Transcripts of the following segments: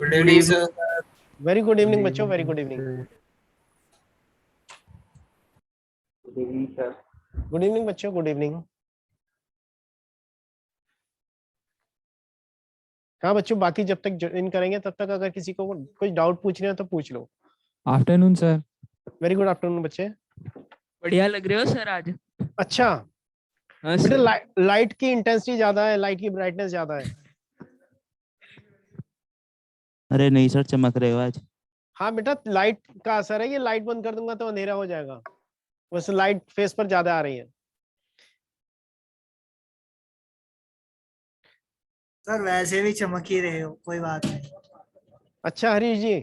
Good evening sir. Very good evening बच्चों, very good evening. Good evening sir. Good evening बच्चों, good evening. हाँ बच्चों, बाकी जब तक ज्वाइन करेंगे तब तक अगर किसी को कुछ डाउट पूछने हो तो पूछ लो। Afternoon sir. Very good afternoon बच्चे। बढ़िया लग रहे हो सर आज। अच्छा हाँ बेटा, सर। लाइट की इंटेंसिटी ज्यादा है, लाइट की ब्राइटनेस ज्यादा है। अरे नहीं सर, चमक रहे हो आज। हाँ बेटा, लाइट का असर है, ये लाइट बंद कर दूंगा तो अंधेरा हो जाएगा, बस लाइट फेस पर ज्यादा आ रही है। सर वैसे भी चमक ही रहे हो, कोई बात नहीं। अच्छा हरीश जी,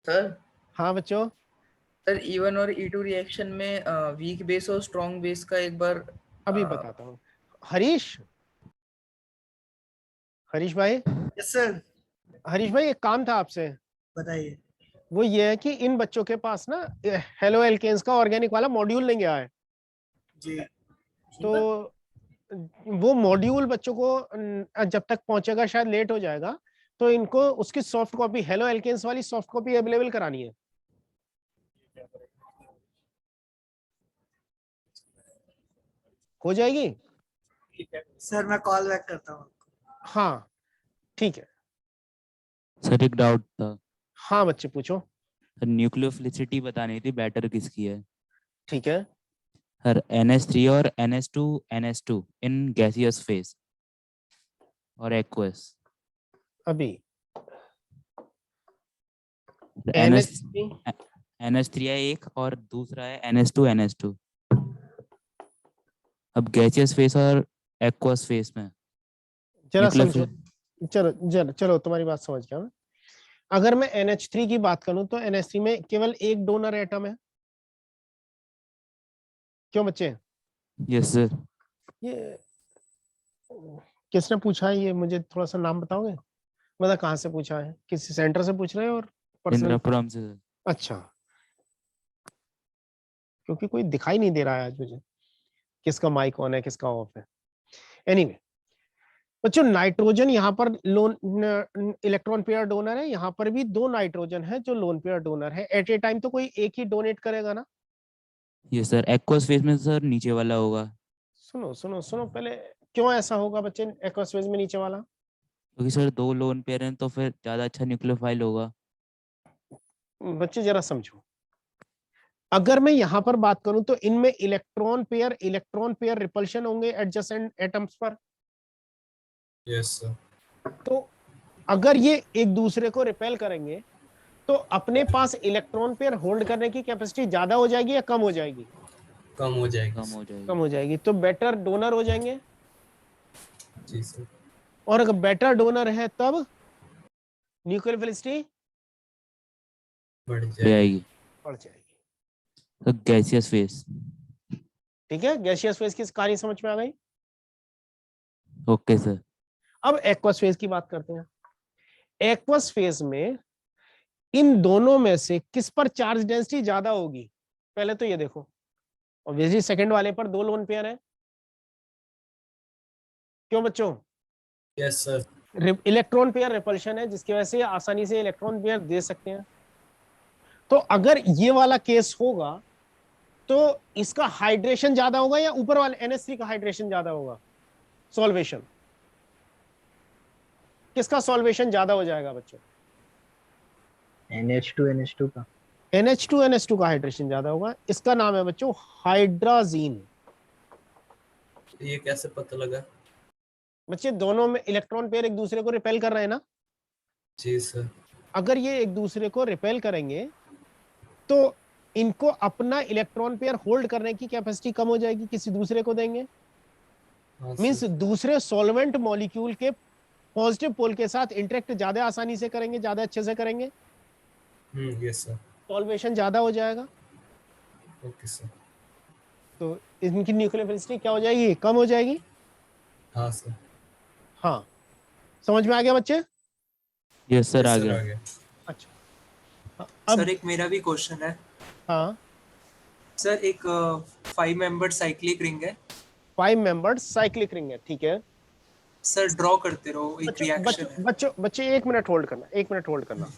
सर हाँ बच्चों। सर E1 और E2 रिएक्शन में वीक बेस और स्ट्रॉन्ग बेस का एक बार अभी बताता हूँ। हरीश, हरीश भाई, यस सर, हरीश भाई एक काम था आपसे। बताइए। वो ये है कि इन बच्चों के पास ना हेलो एल्केन्स का ऑर्गेनिक वाला मॉड्यूल नहीं गया है, जी तो वो मॉड्यूल बच्चों को जब तक पहुंचेगा शायद लेट हो जाएगा, तो इनको उसकी सॉफ्ट कॉपी, हेलो एल्केन्स वाली सॉफ्ट कॉपी अवेलेबल करानी है। हो जाएगी सर, मैं कॉल बैक करता हूँ। हाँ ठीक है। सर एक डाउट था। हाँ बच्चे पूछो। सर न्यूक्लियोफिलिसिटी बतानी थी, बैटर किसकी है? ठीक है। सर NH3 और NH2 इन गैसियस फेज और एक्वस। अभी NH NH3 NH3 है एक और दूसरा है NH2 अब गैसियस फेस और एक्वस फेस में जरा समझो, न्यूक्लियोफिल चलो तुम्हारी बात समझ गया मैं। अगर मैं NH3 की बात करूं तो NH3 में केवल एक डोनर एटम है। क्यों बच्चे? Yes sir. ये किसने पूछा है? ये मुझे थोड़ा सा नाम बताओगे? मतलब कहाँ से पूछा है, किसी सेंटर से पूछ रहे हो और पर्सनल? इंद्रपुरम से सर। अच्छा, क्योंकि कोई दिखाई नहीं दे रहा है आज मुझे किसका माइक ऑन है किसका ऑफ है। एनीवे बच्चों, नाइट्रोजन यहाँ पर लोन इलेक्ट्रॉन पेयर डोनर है, यहाँ पर भी दो नाइट्रोजन है जो लोन पेयर डोनर है। एट ए टाइम तो कोई एक ही डोनेट करेगा ना। यस सर, एक्वस फेस में सर नीचे वाला होगा। सुनो सुनो सुनो पहले, क्यों ऐसा होगा बच्चे एक्वस फेज में नीचे वाला? क्योंकि सर दो लोन पेयर हैं तो फिर ज्यादा अच्छा न्यूक्लियोफाइल होगा। बच्चे जरा समझो, अगर मैं यहां पर बात करूं तो इनमें इलेक्ट्रॉन पेयर रिपल्शन होंगे एडजेसेंट एटम्स पर। Yes sir. तो अगर ये एक दूसरे को रिपेल करेंगे तो अपने पास इलेक्ट्रॉन पेयर होल्ड करने की कैपेसिटी ज्यादा हो जाएगी या कम हो जाएगी? कम हो जाएगी। कम हो कम जाएगी। हो जाएगी, तो बेटर डोनर हो जाएंगे। जी सर। और अगर बेटर डोनर है तब न्यूक्लियर फिलिसिटी बढ़ बढ़ जाएगी। जाएगी। बढ़ जाएगी। तो गैसियस फेस। ठीक है, गैसियस फेज की कहानी समझ में आ गई। Okay sir. अब एक्वस फेज की बात करते हैं। एक्वस फेज में इन दोनों में से किस पर चार्ज डेंसिटी ज्यादा होगी? पहले तो ये देखो, ऑब्वियसली सेकंड वाले पर दो लोन पेयर है। क्यों बच्चों? Yes sir. Electron pair repulsion है जिसकी वजह से आसानी से इलेक्ट्रॉन पेयर दे सकते हैं। तो अगर ये वाला केस होगा तो इसका हाइड्रेशन ज्यादा होगा या ऊपर वाले NH3 का हाइड्रेशन ज्यादा होगा? सॉल्वेशन, किसका सॉल्वेशन ज्यादा हो जाएगा बच्चों? NH2 का। NH2 का हाइड्रेशन ज्यादा होगा। इसका नाम है बच्चों हाइड्राजीन। ये कैसे पता लगा? बच्चे दोनों में इलेक्ट्रॉन पेयर एक दूसरे को रिपेल कर रहे हैं ना। जी सर। अगर ये एक दूसरे को रिपेल करेंगे तो इनको अपना इलेक्ट्रॉन पेयर होल्ड करने की कैपेसिटी कम हो जाएगी, किसी दूसरे को देंगे। हाँ मींस सर। दूसरे सॉल्वेंट मॉलिक्यूल के पॉजिटिव पोल के साथ इंटरेक्ट ज्यादा आसानी से करेंगे, ज्यादा अच्छे से करेंगे, यस सर। सॉल्वेशन ज्यादा हो जाएगा। Okay sir. तो इनकी न्यूक्लियोफिलिसिटी क्या हो जाएगी? कम हो जाएगी। हाँ सर। हाँ, समझ में आ गया बच्चे? यस सर, यस आ सर, गया। आ गया। अच्छा, अब सर एक मेरा भी क्वेश्चन है। हाँ सर एक 5 मेंबर साइक्लिक रिंग है 5 मेंबर्ड साइक्लिक रिंग है, ठीक है। सर, ड्रॉ करते रहो, एक रिएक्शन है। बच्चे 1 मिनट होल्ड करना, 1 मिनट होल्ड करना।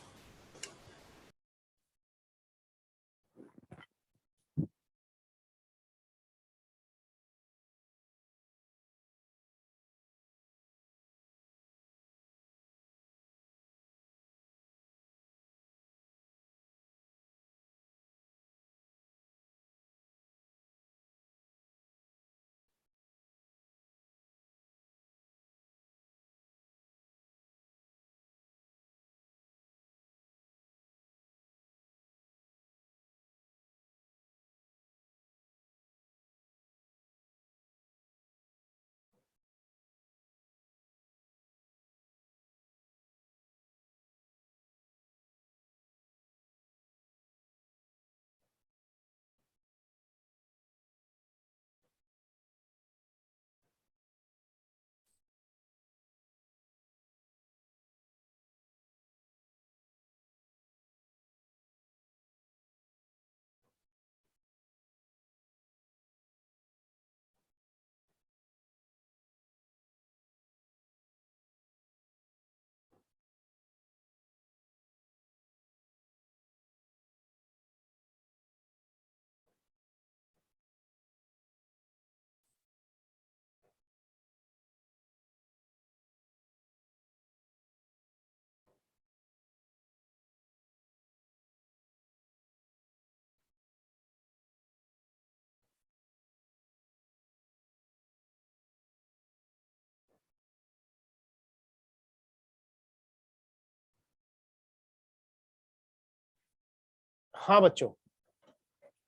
हाँ बच्चों,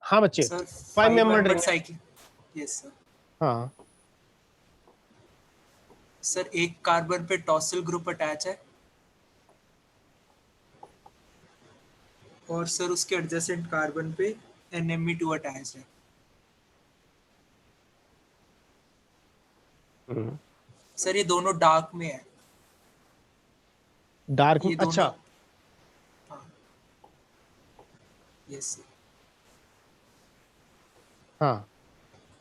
हाँ बच्चे, सर 5 मेंबर्ड मेंबर रिंग है। Cyclic, yes sir. हाँ सर एक कार्बन पे टॉसिल ग्रुप अटैच है और सर उसके एडजेसेंट कार्बन पे NMe2 अटैच है। सर ये दोनों डार्क में है। डार्क, ये दोनों, अच्छा हाँ, यस सर। हाँ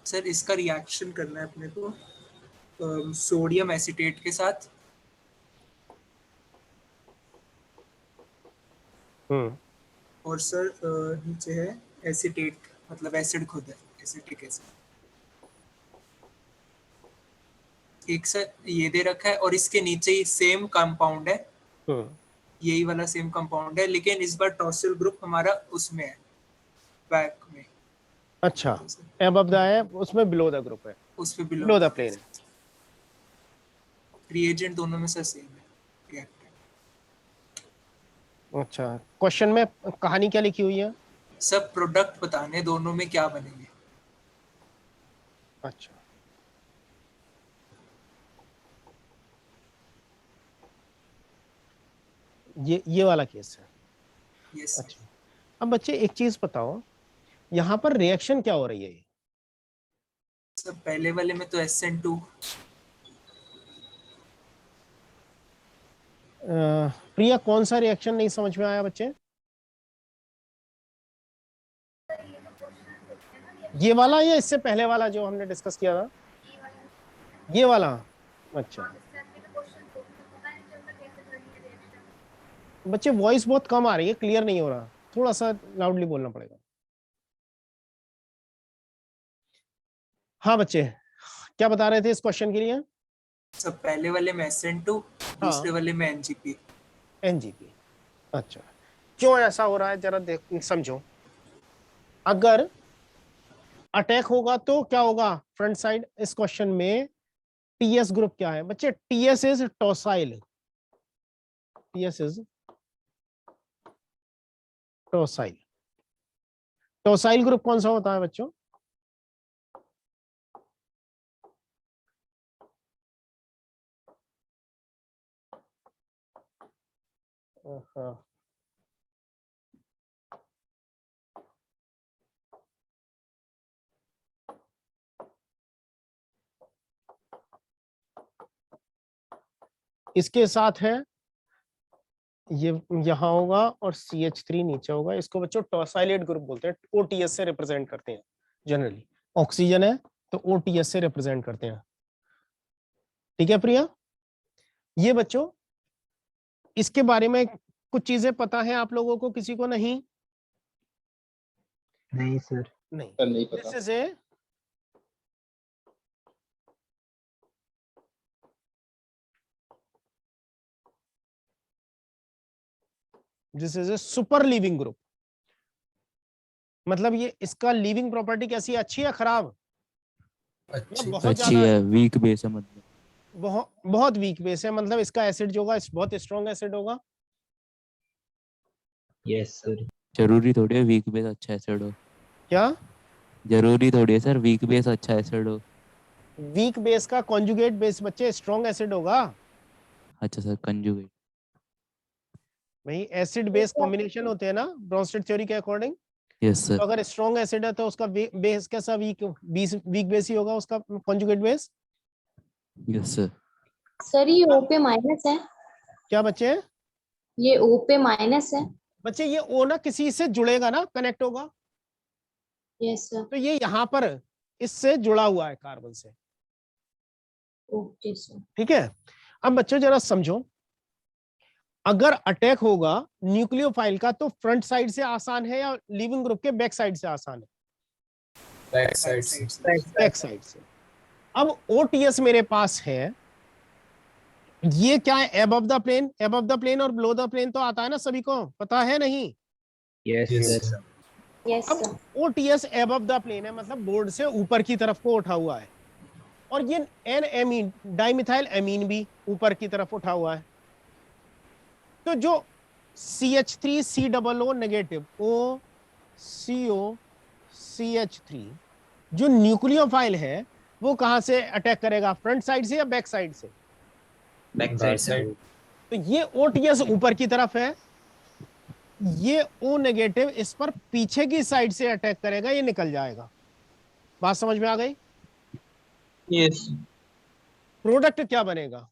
सर इसका रिएक्शन करना है अपने को सोडियम एसीटेट के साथ। और सर नीचे है एसीटेट, मतलब एसिड खुद है, एसिटिक एसिड। एक सर ये दे रखा है और इसके नीचे ही सेम कंपाउंड है, यही वाला सेम कंपाउंड है, लेकिन इस बार टॉसिल ग्रुप हमारा उसमें है, बैक में। अच्छा, अबव द है, उसमें बिलो द ग्रुप है, उस पे बिलो बिलो द प्लेन है। रिएजेंट दोनों में सर सेम है, रिएक्टेंट। अच्छा, क्वेश्चन में कहानी क्या लिखी हुई है? सब प्रोडक्ट बताने दोनों में क्या बनेंगे। अच्छा, ये वाला केस है। यस अच्छा, अब बच्चे एक चीज बताओ, यहाँ पर रिएक्शन क्या हो रही है? सर पहले वाले में तो SN2। प्रिया, कौन सा रिएक्शन नहीं समझ में आया बच्चे? ये वाला या इससे पहले वाला जो हमने डिस्कस किया था? ये वाला। अच्छा बच्चे, वॉइस बहुत कम आ रही है, क्लियर नहीं हो रहा, थोड़ा सा लाउडली बोलना पड़ेगा। हाँ बच्चे, क्या बता रहे थे इस क्वेश्चन के लिए? सब पहले वाले में SN2, दूसरे हाँ, वाले में NGP। एनजीपी। अच्छा, क्यों ऐसा हो रहा है जरा देख समझो। अगर अटैक होगा तो क्या होगा फ्रंट साइड? इस क्वेश्चन में टीएस ग्रुप क्या है बच्चे? TS is tosyl, TS is tosyl. Tosyl group कौन सा होता है बच्चों? हाँ, इसके साथ है ये यहाँ होगा और CH3 नीचे होगा। इसको बच्चों टॉसाइलेट ग्रुप बोलते हैं, OTS से रिप्रेजेंट करते हैं जनरली। ऑक्सीजन है तो OTS से रिप्रेजेंट करते हैं। ठीक है प्रिया, ये बच्चों इसके बारे में कुछ चीजें पता है आप लोगों को, किसी को नहीं? नहीं सर। नहीं पता। This is a super leaving group. मतलब ये इसका लिविंग प्रॉपर्टी कैसी है, अच्छी है खराब? अच्छी बहुत अच्छी ज्यादा है, वीक बेस है मतलब। बहुत वीक बेस है, मतलब इसका एसिड जो होगा बहुत स्ट्रॉन्ग एसिड होगा। Yes sir. जरूरी थोड़ी है वीक बेस अच्छा एसिड हो। क्या जरूरी थोड़ी है सर वीक बेस अच्छा एसिड हो। वीक बेस का कॉन्जुगेट बेस बच्चे स्ट्रॉन्ग एसिड होगा। अच्छा सर, कंजुगेट। भाई एसिड बेस कॉम्बिनेशन होते हैं ना ब्रॉन्स्टेड थ्योरी के अकॉर्डिंग। यस तो सर। अगर स्ट्रॉन्ग एसिड है तो उसका बेस कैसा वीक बेस ही होगा उसका conjugate base. Yes sir. Sir ये O पे माइनस है। क्या बच्चे? ये O पे माइनस है। बच्चे ये O ना किसी से जुड़ेगा ना, कनेक्ट होगा। Yes sir. तो ये यहाँ पर इससे जुड़ा हुआ है कार्बन से। Okay sir. ठीक है, अब बच्चों जरा समझो, अगर अटैक होगा न्यूक्लियोफाइल का तो फ्रंट साइड से आसान है या लिविंग ग्रुप के बैक साइड से आसान है? बैक साइड से। बैक साइड से। अब OTS मेरे पास है, ये क्या है? Above the plane. Above the plane और बिलो द प्लेन तो आता है ना, सभी को पता है नहीं? Yes sir. यस अब sir. OTS above the plane है, मतलब बोर्ड से ऊपर की तरफ को उठा हुआ है, और ये N-एमीन डाइमिथाइल एमीन भी ऊपर की तरफ उठा हुआ है। तो जो CH3COO नेगेटिव OCO CH3 जो न्यूक्लियोफाइल है वो कहां से अटैक करेगा, फ्रंट साइड से या बैक साइड से? बैक साइड से। तो ये OTS ऊपर की तरफ है, ये O नेगेटिव इस पर पीछे की साइड से अटैक करेगा, ये निकल जाएगा। बात समझ में आ गई? यस। प्रोडक्ट क्या बनेगा?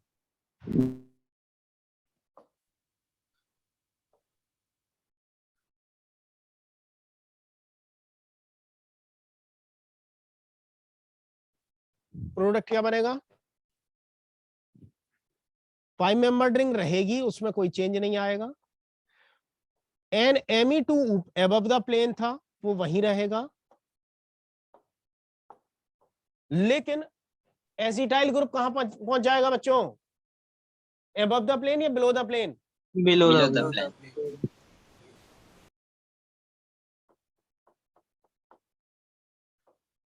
प्रोडक्ट क्या बनेगा? 5 मेंबर रिंग रहेगी, उसमें कोई चेंज नहीं आएगा। NMe2 एबव द प्लेन था, वो वहीं रहेगा, लेकिन एसिटाइल ग्रुप कहां पहुंच जाएगा बच्चों? एबव द प्लेन या below the plane? Below the plane.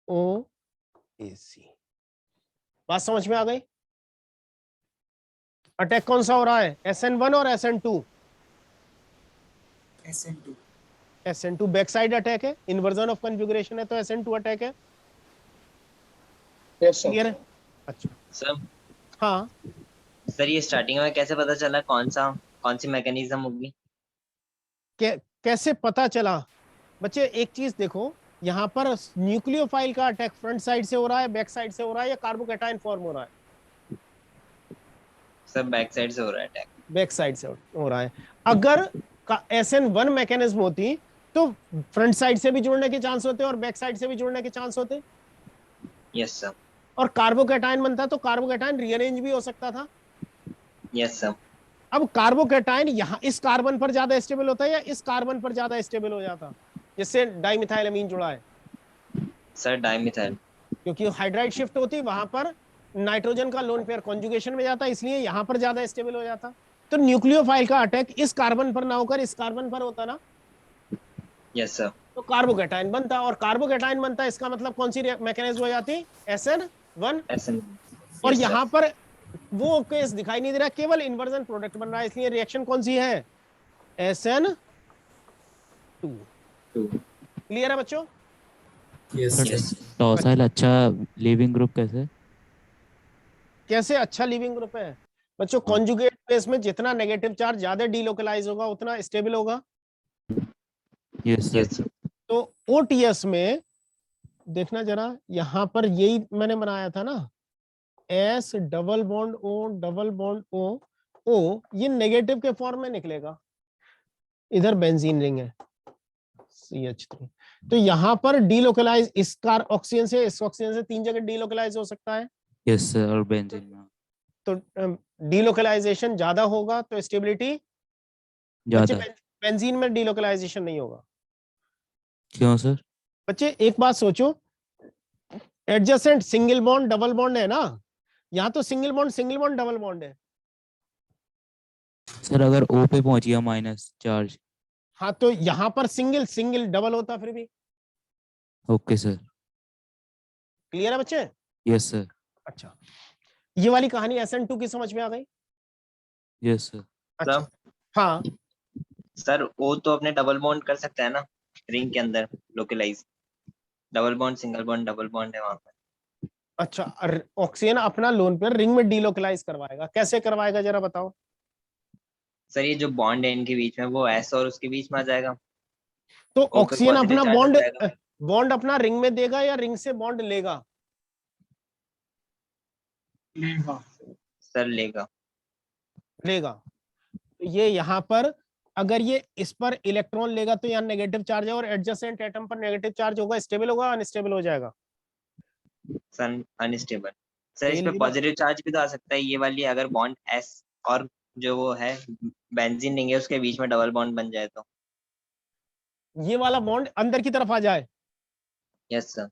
OAC। बात समझ में आ गई? अटैक कौन सा हो रहा है, SN1 और SN2? SN2। SN2 back side attack है, इन्वर्जन ऑफ कॉन्फ़िगरेशन है, तो SN2 अटैक है। क्लियर है? अच्छा सर। हाँ सर ये स्टार्टिंग में कैसे पता चला कौन सी मैकेनिज्म होगी? कैसे पता चला? बच्चे एक चीज देखो, यहाँ पर न्यूक्लियोफाइल का अटैक फ्रंट साइड से हो रहा है, बैक साइड से हो रहा है, या कार्बोकैटायन फॉर्म हो रहा है? सर बैक साइड से हो रहा है अटैक। बैक साइड से हो रहा है। अगर SN1 मैकेनिज्म होती तो फ्रंट साइड से भी जुड़ने के चांस होते और बैक साइड से भी जुड़ने के चांस होते। Yes sir. और कार्बोकैटायन बनता तो कार्बोकैटायन रीअरेंज भी हो सकता था। Yes sir. अब कार्बोकैटायन यहाँ इस कार्बन पर ज्यादा स्टेबल होता है या इस कार्बन पर ज्यादा स्टेबल हो जाता, जिससे डाइमिथाइलअमीन जुड़ा है? Sir dimethyl. क्योंकि हाइड्राइड शिफ्ट होती, वहां पर नाइट्रोजन का लोन पेयर कॉन्जुगेशन में जाता, इसलिए यहाँ पर ज्यादा स्टेबल हो जाता। तो न्यूक्लियोफाइल का अटैक इस कार्बन पर ना होकर इस कार्बन पर होता ना, यस सर। तो कार्बोकैटायन बनता, और कार्बोकैटायन बनता इसका मतलब कौन सी मैकेनिज्म हो जाती? SN1। और यहाँ पर वो केस दिखाई नहीं दे रहा, केवल इन्वर्जन प्रोडक्ट बन रहा है, इसलिए रिएक्शन कौन सी है? SN2। क्लियर है बच्चों? यस। टॉसाइल अच्छा लिविंग ग्रुप कैसे? कैसे अच्छा लिविंग ग्रुप है बच्चों? कॉन्जुगेट बेस में जितना नेगेटिव चार्ज ज्यादा डीलोकलाइज होगा उतना स्टेबल होगा। Yes sir. तो OTS में देखना जरा, यहां पर यही मैंने बनाया था ना, S double bond O O ये नेगेटिव के फॉर्म में निकलेगा, इधर बेंजीन रिंग है CH3, तो यहाँ पर डीलोकलाइज इस ऑक्सीजन से 3 जगह डीलोकलाइज हो सकता है। यस सर, और बेंजीन में तो डीलोकलाइजेशन ज्यादा होगा तो स्टेबिलिटी ज्यादा। बेंजीन में डीलोकलाइजेशन नहीं होगा। क्यों सर? बच्चे एक बात सोचो, adjacent single bond double bond है ना, यहाँ तो सिंगल बॉन्ड डबल बॉन्ड है। सर अगर O पे पहुंच गया माइनस चार्ज। हाँ तो यहाँ पर सिंगल डबल होता फिर भी। Okay sir. क्लियर है बच्चे? Yes sir. अच्छा, ये वाली कहानी SN2 की समझ में आ गई? Yes sir. अच्छा हाँ सर वो तो अपने डबल बॉन्ड कर सकता है ना रिंग के अंदर, localise double bond single bond double bond है वहां पर। अच्छा, ऑक्सीजन अपना लोन पेयर रिंग में डीलोकलाइज करवाएगा, कैसे करवाएगा जरा बताओ? सर ये जो बॉन्ड है इनके बीच में वो S और उसके बीच में आ जाएगा, तो O पे ऑक्सीजन positive अपना charge आ जाएगा। बॉन्ड अपना रिंग में देगा या रिंग से बॉन्ड लेगा? सर लेगा। ये यहाँ पर अगर ये इस पर इलेक्ट्रॉन लेगा तो यहाँ नेगेटिव चार्ज है और एडजेसेंट एटम पर नेगेटिव चार्ज होगा, स्टेबल होगा अनस्टेबल हो जाएगा? Sir unstable. सर इस ये पे लेगा। पॉजिटिव चार्ज भी तो आ सकता है, ये वाली अगर बॉन्ड S और जो वो है बेंजीन रिंग है उसके बीच में डबल बॉन्ड बन जाए तो। ये वाला बॉन्ड अंदर की तरफ आ जाए? Yes sir.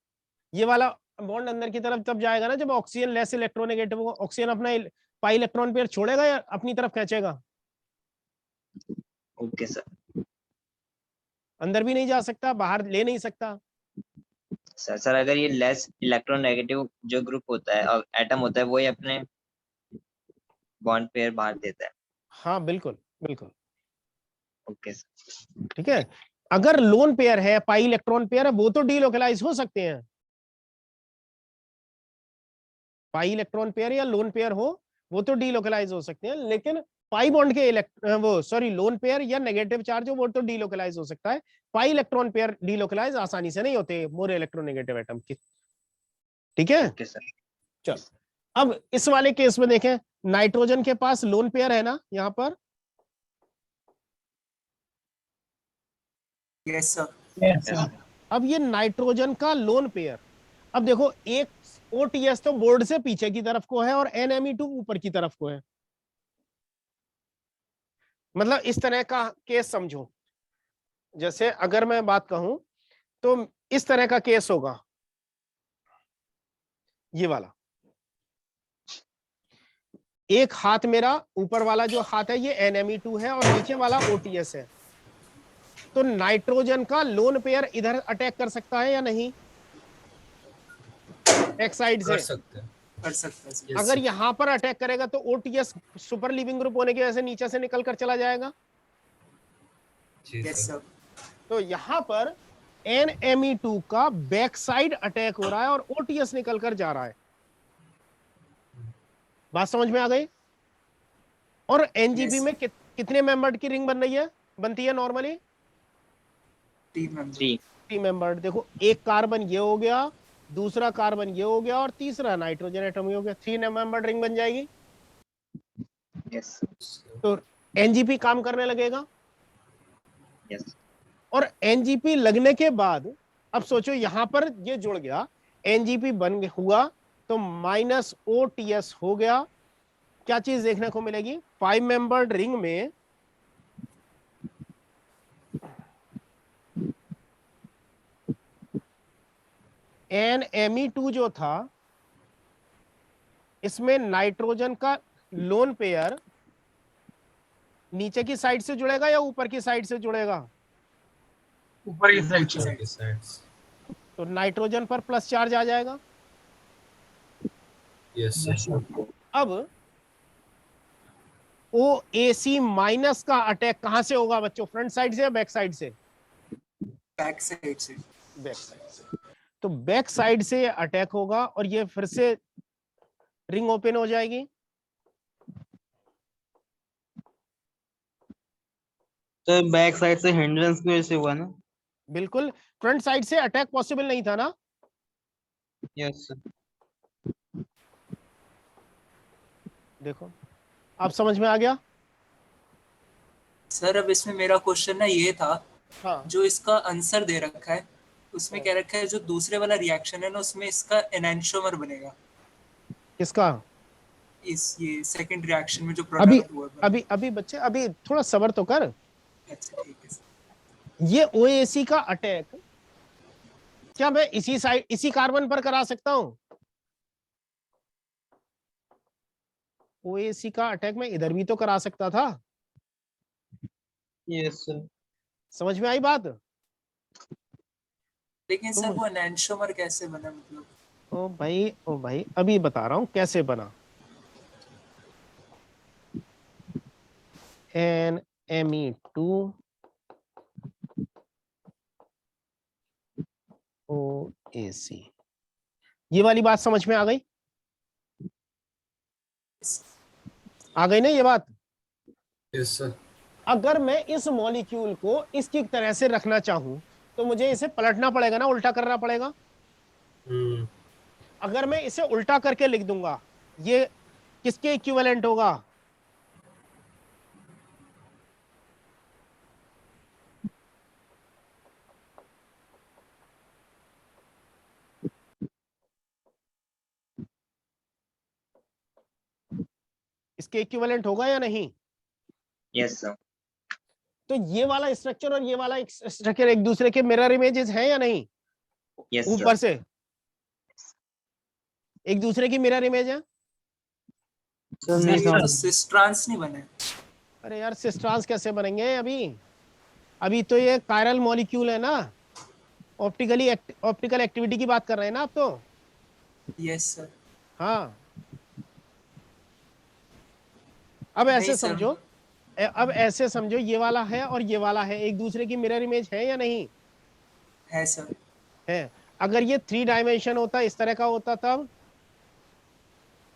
ये वाला बॉन्ड अंदर की तरफ तब जाएगा ना जब ऑक्सीजन लेस इलेक्ट्रोनेगेटिव होगा। ऑक्सीजन अपना पाई इलेक्ट्रॉन पेयर छोड़ेगा या अपनी तरफ खींचेगा? Okay sir. अंदर भी नहीं जा सकता, बाहर ले नहीं सकता। सर अगर ये लेस इलेक्ट्रोनेगेटिव जो ग्रुप होता है और एटम होता है वही अपने बॉन्ड पेयर बाहर देता है। हाँ बिल्कुल बिल्कुल। Okay sir. ठीक है, अगर लोन पेयर है, पाई इलेक्ट्रॉन पेयर है, वो तो डीलोकलाइज हो सकते हैं। पाई इलेक्ट्रॉन पेयर या लोन पेयर हो वो तो डीलोकलाइज हो सकते हैं, लेकिन पाई बॉन्ड के लोन पेयर या नेगेटिव चार्ज हो वो तो डीलोकलाइज हो सकता है। पाई इलेक्ट्रॉन पेयर डीलोकलाइज आसानी से नहीं होते मोर इलेक्ट्रोनेगेटिव एटम की। ठीक है ओके सर। चलो, अब इस वाले केस में देखें, नाइट्रोजन के पास लोन पेयर है ना यहाँ पर? Yes sir. अब ये नाइट्रोजन का लोन पेयर, अब देखो एक OTS तो बोर्ड से पीछे की तरफ को है और NME2 ऊपर की तरफ को है। मतलब इस तरह का केस समझो, जैसे अगर मैं बात कहूं तो इस तरह का केस होगा, ये वाला एक हाथ मेरा, ऊपर वाला जो हाथ है ये NME2 है और नीचे वाला OTS है। तो नाइट्रोजन का लोन पेयर इधर अटैक कर सकता है या नहीं? एक साइड से कर सकते हैं। अगर यहां पर अटैक करेगा तो OTS सुपर लिविंग ग्रुप होने की वजह से नीचे से निकल कर चला जाएगा। Yes sir. तो यहां पर NME2 का बैक साइड अटैक हो रहा है और OTS निकल कर जा रहा है। बात समझ में आ गई? और NGP में कितने मेंबर्ड की रिंग बनती है नॉर्मली? 3 मेंबर्ड। देखो एक कार्बन ये हो गया, दूसरा कार्बन ये हो गया और तीसरा नाइट्रोजन एटम ये हो गया, 3 मेंबर्ड रिंग बन जाएगी। यस। तो NGP काम करने लगेगा। यस। और NGP लगने के बाद अब सोचो यहां पर ये जुड़ गया, NGP बन हुआ तो -OTS हो गया। क्या चीज देखने को मिलेगी? 5 मेंबर्ड रिंग में NME2 जो था इसमें नाइट्रोजन का लोन पेयर नीचे की साइड से जुड़ेगा या ऊपर की साइड से जुड़ेगा? ऊपर की साइड। तो नाइट्रोजन पर प्लस चार्ज आ जाएगा। Yes sir. अब OAC माइनस का अटैक कहां से होगा बच्चों? फ्रंट साइड से या बैक साइड से? बैक साइड से। बैक साइड से। तो बैक साइड से अटैक होगा और ये फिर से रिंग ओपन हो जाएगी। तो बैक साइड से हिंड्रेंस की वजह से हुआ ना? बिल्कुल, फ्रंट साइड से अटैक पॉसिबल नहीं था ना? Yes sir. देखो आप समझ में आ गया? सर अब इसमें मेरा क्वेश्चन ना ये था, हाँ जो इसका आंसर दे रखा है उसमें क्या रखा है, जो दूसरे वाला रिएक्शन है ना उसमें इसका एनहांसोमर बनेगा। किसका? इस ये सेकंड रिएक्शन में जो अभी प्रोडक्ट हुआ है। अभी बच्चे अभी थोड़ा सब्र तो कर। अच्छा ठीक है सर। ये OAC का अटैक क्या मैं इसी साइड इसी कार्बन पर करा सकता हूं? OAC का अटैक मैं इधर भी तो करा सकता था। Yes sir. समझ में आई बात? लेकिन सर वो एनहांसोमर कैसे बना, मतलब? ओ भाई अभी बता रहा हूं कैसे बना। NMe2 OAC, ये वाली बात समझ में आ गई? आ गई ना ये बात? Yes sir. अगर मैं इस मॉलिक्यूल को इसकी तरह से रखना चाहूं तो मुझे इसे पलटना पड़ेगा ना, उल्टा करना पड़ेगा। अगर मैं इसे उल्टा करके लिख दूंगा, ये किसके इक्विवेलेंट होगा? इसके इक्विवेलेंट होगा या नहीं? Yes sir. तो ये वाला स्ट्रक्चर और ये वाला स्ट्रक्चर एक दूसरे के मिरर इमेजेस हैं या नहीं? यस ऊपर से एक दूसरे की मिरर इमेज है। सर नहीं ये तो समझ। सिस ट्रांस नहीं बने। अरे यार सिस्ट्रांस कैसे बनेंगे? अभी तो ये कायरल मॉलिक्यूल है ना, ऑप्टिकल एक्टिविटी की बात कर रहे हैं ना आप तो। Yes sir. हाँ अब ऐसे नहीं सर। समझो, अब ऐसे समझो ये वाला है और ये वाला है, एक दूसरे की मिरर इमेज है या नहीं? है सर। है। अगर ये 3 डायमेंशन होता, इस तरह का होता तब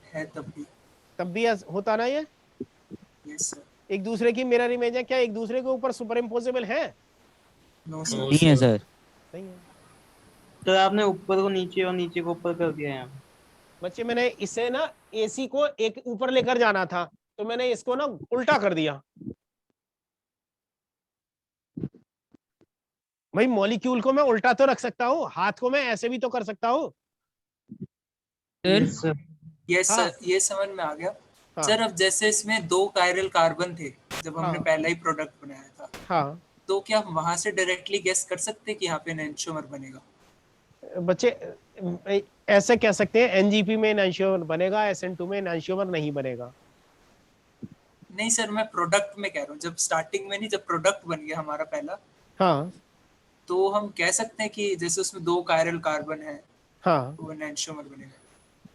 है तब भी होता ना ये। Yes sir. एक दूसरे की मिरर इमेज है, क्या एक दूसरे के ऊपर सुपर इम्पोजेबल है? No No, sir. नहीं है सर। नहीं है। सर आपने ऊपर को नीचे और नीचे को ऊपर कर दिया यहाँ। बच्चे मैंने इसे ना AC को एक ऊपर लेकर जाना था तो मैंने इसको ना उल्टा कर दिया। भाई मॉलिक्यूल को मैं उल्टा तो रख सकता हूँ, हाथ को मैं ऐसे भी तो कर सकता हूँ। Yes sir. यस हाँ। सर, ये समझ में आ गया। हाँ। सर अब जैसे इसमें 2 कायरल कार्बन थे जब हमने हाँ। पहला ही प्रोडक्ट बनाया था, हाँ तो क्या हम वहां से डायरेक्टली गेस कर सकते हैं कि यहाँ पे एनहांसोमर बनेगा? बच्चे ऐसे कह सकते हैं NGP में एनांशियोमर बनेगा, SN2 में एनांशियोमर नहीं बनेगा। नहीं सर, मैं प्रोडक्ट में कह रहा हूँ, जब स्टार्टिंग में नहीं, जब प्रोडक्ट बन गया हमारा पहला, हाँ तो हम कह सकते हैं कि जैसे उसमें 2 कायरल कार्बन है हाँ तो एनहांसोमर बनेगा।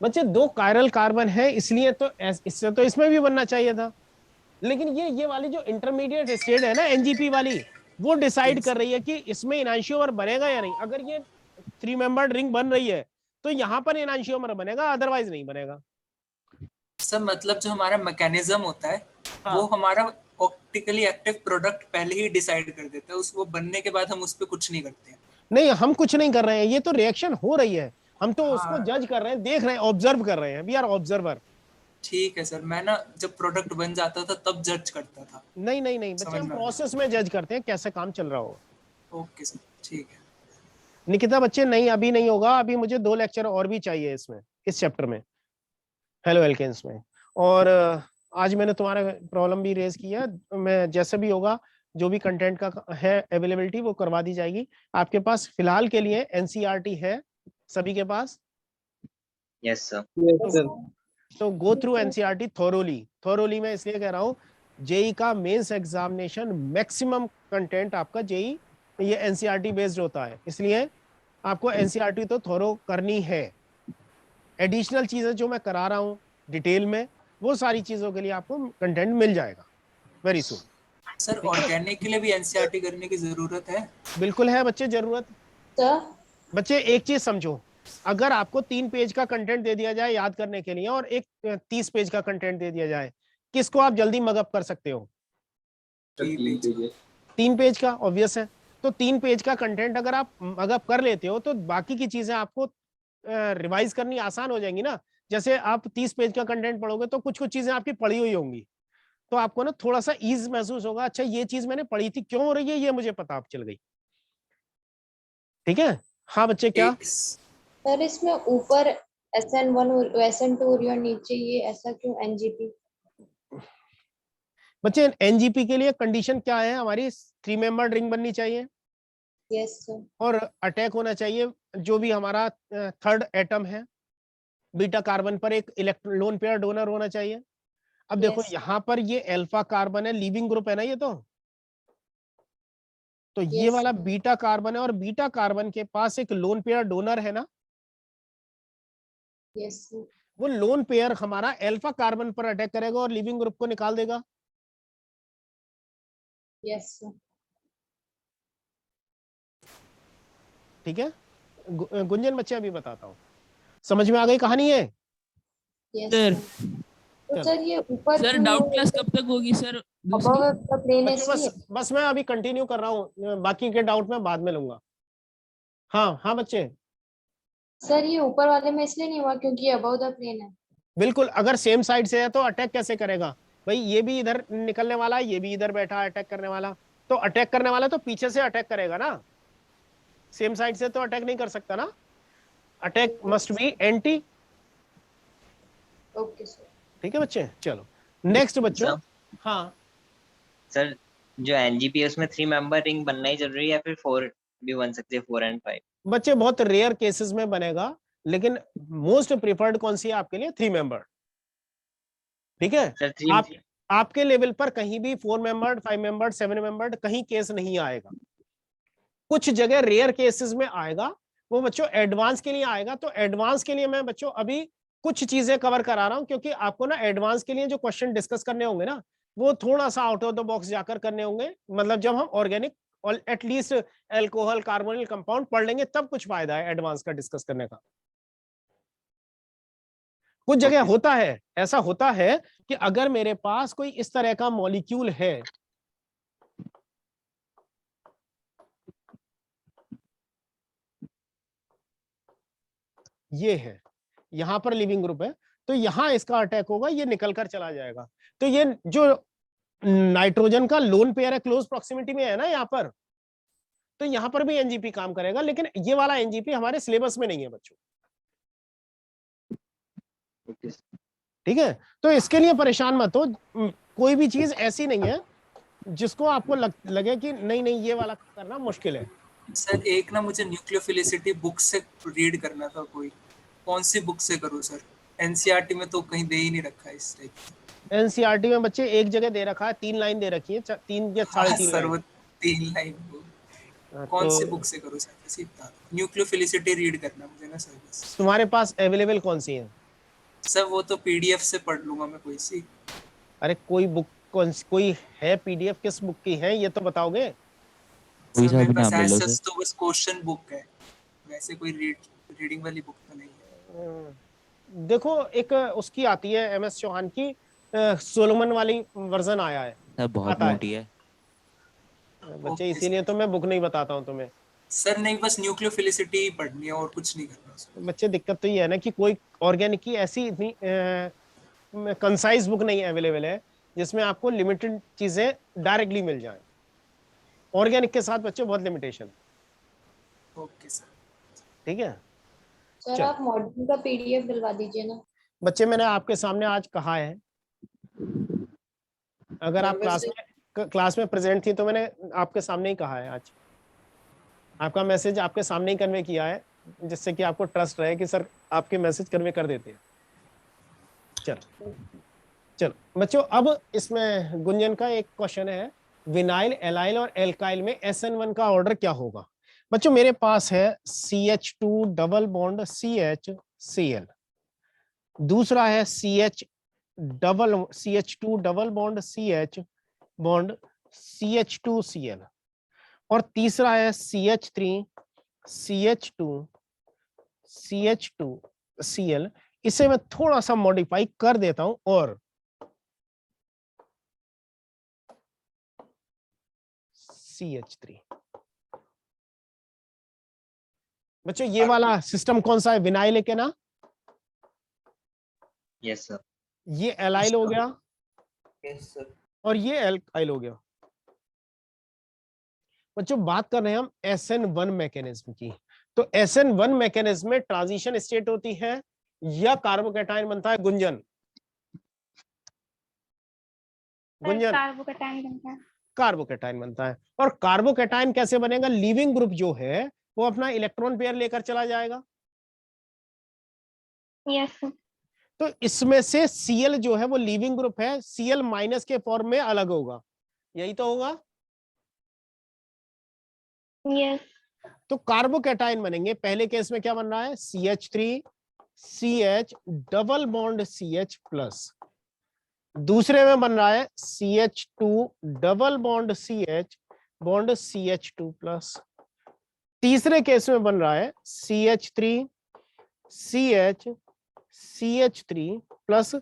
बच्चे 2 कायरल कार्बन है इसलिए तो इससे तो इसमें भी बनना चाहिए था। लेकिन ये वाली जो इंटरमीडिएट स्टेट है ना NGP वाली, वो डिसाइड कर रही है कि इसमें एनांशियोमर बनेगा या नहीं। अगर ये 3 मेंबर्ड रिंग बन रही है तो यहाँ पर एनांशियोमर बनेगा, अदरवाइज नहीं बनेगा। सर मतलब जो हमारा मैकेनिज्म होता है, हाँ। वो हमारा ऑप्टिकली एक्टिव प्रोडक्ट पहले ही डिसाइड कर देता है, उसको बनने के बाद हम उस पर कुछ नहीं करते हैं। नहीं हम कुछ नहीं कर रहे हैं, ये तो रिएक्शन हो रही है, हम तो उसको हाँ। जज कर रहे हैं, देख रहे हैं, ऑब्जर्व कर रहे हैं। We are observer. ठीक है सर, मैं ना जब प्रोडक्ट बन जाता था तब जज करता था। नहीं बच्चे समझ हम में आ प्रोसेस में जज करते हैं कैसे काम चल रहा हो। ओके सर, ठीक है। निकिता बच्चे नहीं, अभी नहीं होगा, अभी मुझे 2 लेक्चर और भी चाहिए इसमें, इस चैप्टर में, हेलो एल्केन्स में। और आज मैंने तुम्हारा प्रॉब्लम भी रेज किया, मैं जैसे भी होगा जो भी कंटेंट का है अवेलेबिलिटी वो करवा दी जाएगी। आपके पास फिलहाल के लिए NCERT है सभी के पास? Yes sir. Yes sir. तो गो थ्रू NCERT थोरोली मैं इसलिए कह रहा हूँ, जेई का मेंस एग्जामिनेशन मैक्सिमम कंटेंट आपका जेई ये NCERT बेस्ड होता है, इसलिए आपको NCERT तो थोरो करनी है। एडिशनल चीजें जो मैं करा रहा हूँ डिटेल में, वो सारी चीजों के लिए आपको कंटेंट मिल जाएगा वेरी सून। सर ऑर्गेनिक के लिए भी NCERT करने की जरूरत है? बिल्कुल है बच्चे, जरूरत। सर बच्चे एक चीज समझो, अगर आपको 3 पेज का कंटेंट दे दिया जाए याद करने के लिए और एक 30 पेज का कंटेंट दे दिया जाए, किसको आप जल्दी मगअप कर सकते हो? 3 पेज का, ऑब्वियस है। तो 3 पेज का कंटेंट अगर आप मगअप कर लेते हो तो बाकी की चीजें आपको रिवाइज करनी आसान हो जाएंगी ना। जैसे आप 30 पेज का कंटेंट पढ़ोगे तो कुछ चीजें आपकी पढ़ी हुई होंगी, तो आपको ना थोड़ा सा ईज महसूस होगा, अच्छा ये चीज मैंने पढ़ी थी, क्यों हो रही है ये मुझे पता चल गई। ठीक है, हाँ बच्चे क्या? सर इसमें ऊपर SN1 और SN2 और नीचे ये ऐसा क्यों NGP? बच्चे एनजीपी के लिए कंडीशन क्या है हमारी? 3 मेंबर रिंग बननी चाहिए यस सर। और अटैक होना चाहिए जो भी हमारा थर्ड एटम है बीटा कार्बन पर, एक लोन पेयर डोनर होना चाहिए। अब देखो Yes. यहाँ पर ये अल्फा कार्बन है, लीविंग ग्रुप है ना ये, तो ये Yes. वाला बीटा कार्बन है और बीटा कार्बन के पास एक लोन पेयर डोनर है ना, यस सर। वो लोन पेयर हमारा अल्फा कार्बन पर अटैक करेगा और लीविंग ग्रुप को निकाल देगा। Yes sir. ठीक है गुंजन, बच्चे अभी बताता हूँ, समझ में आ गई कहानी है? Yes sir. सर। तो सर ये ऊपर सर डाउट क्लास कब तक होगी सर? above the plane है बच्चों इसलिए? बस मैं अभी कंटिन्यू कर रहा हूँ, बाकी के डाउट मैं बाद में लूंगा। हाँ हाँ बच्चे, सर ये ऊपर वाले में इसलिए नहीं हुआ क्योंकि ये above the plane है। बिल्कुल, अगर सेम साइड से है तो अटैक कैसे करेगा भाई? ये भी इधर निकलने वाला है, ये भी इधर बैठा है अटैक करने वाला, तो अटैक करने वाला तो पीछे से अटैक करेगा ना, सेम साइड से तो अटैक नहीं कर सकता ना, attack must be anti. Okay sir. ठीक है बच्चे, चलो नेक्स्ट बच्चों। हाँ सर जो एनजीपी है उसमें 3 मेंबर रिंग बनना ही जरूरी है या फिर 4 भी बन सकते हैं, 4 and 5? बच्चे बहुत रेयर केसेस में बनेगा, लेकिन मोस्ट प्रिफर्ड कौन सी है आपके लिए? 3 मेंबर। ठीक है सर 3 आप आपके लेवल पर कहीं भी 4 मेंबर्ड, 5 मेंबर्ड, 7 मेंबर्ड कहीं केस नहीं आएगा, कुछ जगह रेयर केसेस में आएगा, वो बच्चों एडवांस के लिए आएगा। तो एडवांस के लिए मैं बच्चों अभी कुछ चीजें कवर करा रहा हूं, क्योंकि आपको ना एडवांस के लिए जो क्वेश्चन डिस्कस करने होंगे ना, वो थोड़ा सा आउट ऑफ द बॉक्स जाकर करने होंगे, मतलब जब हम ऑर्गेनिक और एटलीस्ट एल्कोहल कार्बोनिल कंपाउंड पढ़ लेंगे तब कुछ फायदा है एडवांस का डिस्कस करने का। कुछ जगह होता है, ऐसा होता है कि अगर मेरे पास कोई इस तरह का मॉलिक्यूल है, ये है, यहां पर लिविंग ग्रुप है, तो यहां इसका अटैक होगा, ये निकल कर चला जाएगा। तो ये जो नाइट्रोजन का लोन पेयर है, क्लोज प्रॉक्सिमिटी में है ना यहाँ पर, तो यहां पर भी एनजीपी काम करेगा, लेकिन ये वाला एनजीपी हमारे सिलेबस में नहीं है बच्चों। ठीक है, तो इसके लिए परेशान मत हो, कोई भी चीज ऐसी नहीं है जिसको आपको लगे कि नहीं नहीं ये वाला करना मुश्किल है। सर एक ना मुझे न्यूक्लियोफिलिसिटी बुक से रीड करना था, कोई कौन सी बुक से करूं सर? एनसीईआरटी में तो कहीं दे ही नहीं रखा है इस टाइप। एनसीईआरटी में बच्चे एक जगह दे रखा है, 3 लाइन दे रखी है, 3 या 3.5 सर लाइन। वो 3 लाइन कौन सी बुक से करूं सर? किसी न्यूक्लियोफिलिसिटी रीड करना मुझे ना सर बस। तुम्हारे पास अवेलेबल कौन सी है? सर वो तो पीडीएफ से पढ़ लूंगा मैं कोई सी। अरे कोई बुक कोई है पीडीएफ, किस बुक की है ये तो बताओगे? कोई सर सा मेरे भी पास नाम ले लो एसएस सर। तो बस क्वेश्चन बुक है, वैसे कोई रीडिंग वाली बुक तो नहीं है। देखो एक उसकी आती है एमएस चौहान की, सोलोमन वाली वर्जन आया है, सर बहुत आता है। मोटी है बच्चे, इसीलिए तो मैं बुक नहीं बताता हूँ तुम्हें। सर नहीं, बस न्यूक्लियोफिलिसिटी ही पढ़नी है और कुछ नहीं करना सर। बच्चे दिक्कत तो ये है ना कि कोई ऑर्गेनिक की ऐसी इतनी कंसाइज बुक नहीं अवेलेबल है जिसमें आपको लिमिटेड चीजें डायरेक्टली मिल जाएं। ऑर्गेनिक के साथ बच्चे बहुत लिमिटेशन। Okay sir. ठीक है सर आप मॉड्यूल का PDF दिलवा दीजिए ना। बच्चे, मैंने आपके सामने आज कहा है, अगर आप क्लास में प्रेजेंट थी तो मैंने आपके सामने ही कहा है, आज आपका मैसेज आपके सामने ही कन्वे किया है, जिससे कि आपको ट्रस्ट रहे कि सर आपके मैसेज कन्वे कर देते हैं। चलो बच्चों, अब इसमें गुंजन का एक क्वेश्चन है, विनाइल, एलाइल और एल्काइल में SN1 का ऑर्डर क्या होगा? बच्चों मेरे पास है CH2 डबल बॉन्ड CH दूसरा है CH2 double bond CH bond CH2Cl और तीसरा है CH3 CH2Cl। इसे मैं थोड़ा सा मॉडिफाई कर देता हूं और CH3। बच्चों ये वाला सिस्टम कौन सा है? विनाइल है क्या ना? Yes sir. ये एलाइल हो गया, यस सर। और ये एल्काइल हो गया। बच्चों बात कर रहे हैं हम SN1 मैकेनिज्म की। तो SN1 मैकेनिज्म में ट्रांजिशन स्टेट होती है या कार्बोकैटायन बनता है? गुंजन, गुंजन कार्बोकैटायन बनता है। कार्बोकैटायन बनता है। और कार्बोकैटायन कैसे बनेगा? लीविंग ग्रुप जो है वो अपना इलेक्ट्रॉन पेयर लेकर चला जाएगा। Yes sir. तो इसमें से Cl जो है वो लीविंग ग्रुप है, Cl माइनस के फॉर्म में अलग होगा, यही तो होगा। यस। तो कार्बोकैटायन बनेंगे। पहले केस में क्या बन रहा है? CH3 CH double bond CH plus. दूसरे में बन रहा है CH2 double bond CH bond CH2 plus. तीसरे केस में बन रहा है CH3 CH CH3 प्लस।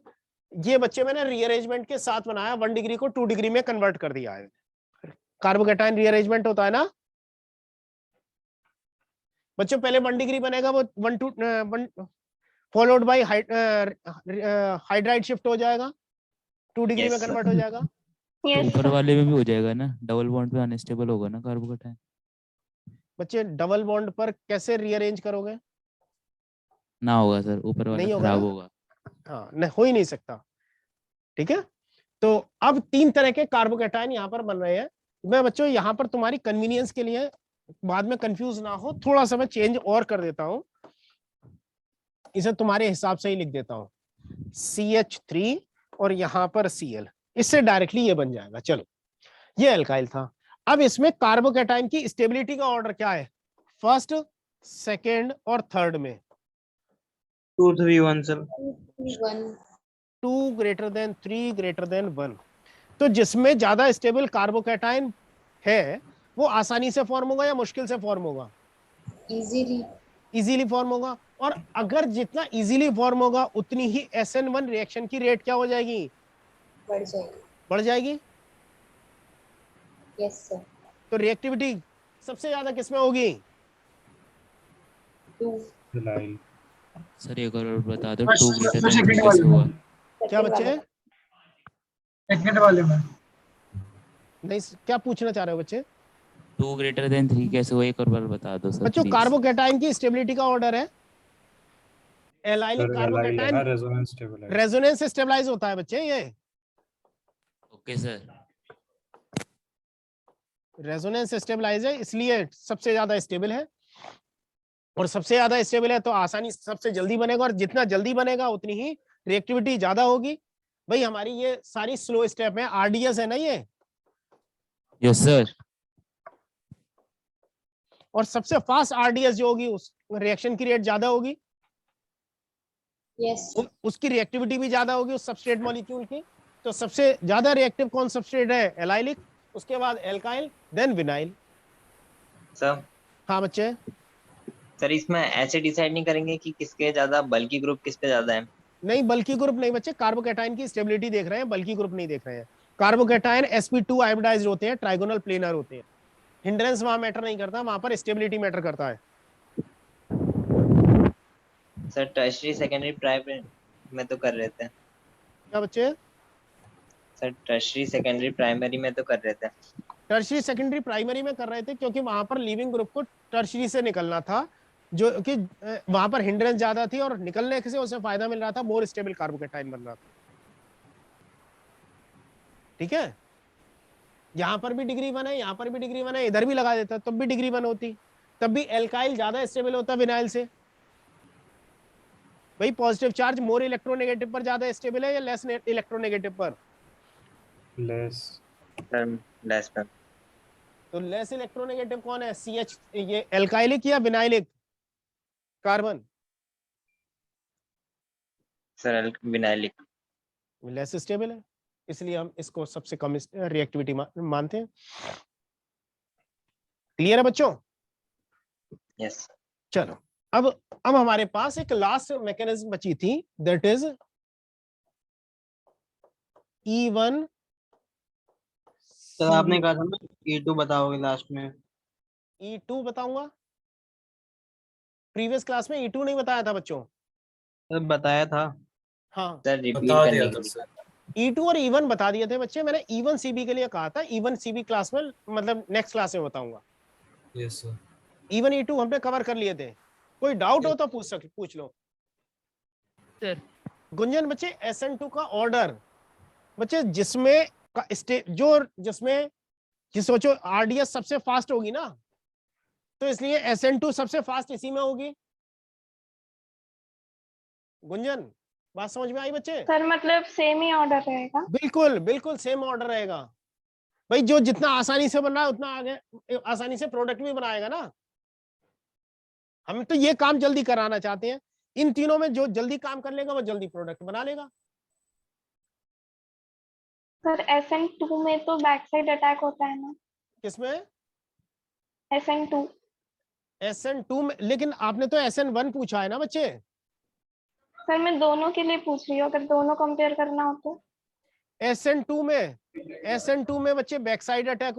ये बच्चे मैंने रीअरेंजमेंट के साथ बनाया, 1 डिग्री को 2 डिग्री में कन्वर्ट कर दिया है। कार्बोकैटायन रीअरेंजमेंट होता है ना बच्चों। पहले 1 डिग्री बनेगा, वो 1 फॉलोड बाय हाइड्राइड शिफ्ट हो जाएगा, 2 डिग्री Yes, में sir. कन्वर्ट हो जाएगा। तो यस ऊपर सर। वाले में भी हो जाएगा ना, डबल बॉन्ड पे अनस्टेबल होगा ना कार्बोकैटायन। बच्चे डबल बॉन्ड पर कैसे रीअरेंज करोगे? ना होगा सर, ऊपर वाला नहीं होगा खराब ना? होगा। हाँ, नहीं, हो ही नहीं सकता। ठीक है, तो अब 3 तरह के कार्बोकैटायन यहाँ पर बन रहे हैं। मैं बच्चों यहाँ पर तुम्हारी कन्वीनियंस के लिए, बाद में कंफ्यूज ना हो, थोड़ा सा मैं चेंज और कर देता हूँ, इसे तुम्हारे हिसाब से ही लिख देता हूँ। CH3 और यहाँ पर Cl, इससे डायरेक्टली ये बन जाएगा। चलो, ये एल्काइल था। अब इसमें कार्बोकैटायन की स्टेबिलिटी का ऑर्डर क्या है? फर्स्ट, सेकेंड और थर्ड में 2 3 1 sir. 2 greater than 3 greater than 1। तो जिसमें ज्यादा स्टेबल कार्बोकैटायन है वो आसानी से फॉर्म होगा या मुश्किल से फॉर्म होगा? इजीली फॉर्म होगा। और अगर जितना इजीली फॉर्म होगा उतनी ही SN1 रिएक्शन की रेट क्या हो जाएगी? बढ़ जाएगी। Yes sir. तो रिएक्टिविटी सबसे ज्यादा किसमें होगी? सर एक और बता दो, बस 2 ग्रेटर देन 3 सेकंड कैसे वाले में, हुआ? क्या बच्चे? सेकंड वाले में नहीं, क्या पूछना चाह रहे हो बच्चे? 2 ग्रेटर देन 3 कैसे हुआ, एक और बार बता दो सर बच्चों प्लीज। कार्बोकैटायन की स्टेबिलिटी का ऑर्डर है, एलाइलिक कार्बोकैटायन रेजोनेंस से स्टेबलाइज होता है बच्चे। ये ओके सर। रेजोनेंस से स्टेबलाइज है, इसलिए सबसे ज्यादा स्टेबल है। और सबसे ज्यादा स्टेबल है तो आसानी सबसे जल्दी बनेगा, और जितना जल्दी बनेगा उतनी ही रिएक्टिविटी ज्यादा होगी। भाई हमारी ये सारी स्लो स्टेप है, RDS है ना ये। Yes sir. और सबसे फास्ट RDS जो होगी उस रिएक्शन की रेट ज्यादा होगी, यस उसकी रिएक्टिविटी भी ज्यादा होगी उस सबस्ट्रेट मॉलिक्यूल की। तो सबसे ज्यादा रिएक्टिव कौन सबस्ट्रेट है? एलाइलिक, उसके बाद एल्काइल, देन विनाइल। सर हाँ बच्चे। सर इसमें ऐसे डिसाइड नहीं करेंगे कि किसके ज्यादा बल्कि ग्रुप किस पे ज्यादा है? नहीं, बल्कि ग्रुप नहीं बच्चे, कार्बोकैटायन की स्टेबिलिटी देख रहे हैं, बल्कि ग्रुप नहीं देख रहे हैं। कार्बोकैटायन sp2 आयोडाइज्ड होते हैं, ट्राइगोनल प्लेनर होते हैं। हिंड्रेंस वहां मैटर नहीं करता, वहां पर स्टेबिलिटी मैटर करता है। सर टर्शियरी सेकेंडरी प्राइमरी में तो कर रहे थे। क्या बच्चे? सर टर्शियरी सेकेंडरी प्राइमरी में तो कर रहे थे। टर्शियरी सेकेंडरी प्राइमरी में कर रहे थे क्योंकि वहां पर लीविंग ग्रुप को टर्शियरी से निकलना था, जो कि वहां पर हिंड्रेंस ज्यादा थी और निकलने से उसे फायदा मिल रहा था, मोर स्टेबल कार्बोकैटायन बन रहा था। ठीक है, यहाँ पर भी डिग्री 1 है, यहाँ पर भी डिग्री 1 है, इधर भी लगा देता तब भी डिग्री 1 होती, तब भी एल्काइल ज्यादा स्टेबल होता विनाइल से। भाई पॉजिटिव चार्ज मोर इलेक्ट्रोनेगेटिव पर ज्यादा स्टेबल है या लेस इलेक्ट्रोनेगेटिव पर? लेस पर। तो लेस इलेक्ट्रोनेगेटिव कौन है? CH, ये एल्काइलिक या vinylic carbon? Sir vinylic. Less stable है, इसलिए हम इसको सबसे कम रिएक्टिविटी मानते हैं। क्लियर है बच्चों? यस। चलो, अब हमारे पास एक लास्ट मैकेनिज्म बची थी, दैट इज E1। सर आपने कहा था ना E2 बताओगे लास्ट में। E2 बताऊंगा, प्रीवियस क्लास में E2 नहीं बताया था बच्चों? सर बताया था। हाँ सर रिपीट बता करने दिया के था लिए। सर। E2 और E1 बता दिए थे बच्चे, मैंने E1 CB के लिए कहा था, E1 CB क्लास में मतलब नेक्स्ट क्लास में बताऊंगा। Yes sir. E1 E2 हमने कवर कर लिए थे, कोई डाउट हो तो पूछ लो सर। गुंजन। बच्चे SN2 का ऑर्डर बच्चे जिसमें सोचो RDS सबसे फास्ट होगी ना, तो इसलिए SN2 सबसे फास्ट इसी में होगी। गुंजन बात समझ में आई बच्चे? सर मतलब सेम ही ऑर्डर रहेगा? बिल्कुल बिल्कुल सेम ऑर्डर रहेगा भाई, जो जितना आसानी से बन रहा है उतना आगे आसानी से प्रोडक्ट भी बनाएगा ना। हम तो ये काम जल्दी कराना चाहते हैं, इन तीनों में जो जल्दी काम कर लेगा वो जल्दी प्रोडक्ट बना लेगा। सर SN2 में तो बैक साइड अटैक होता है ना? किसमें? SN2 में, लेकिन आपने तो SN1 पूछा है ना बच्चे। सर मैं दोनों के लिए पूछ रही हूँ, अगर दोनों कंपेयर करना हो तो। SN2 में बच्चे बैक साइड अटैक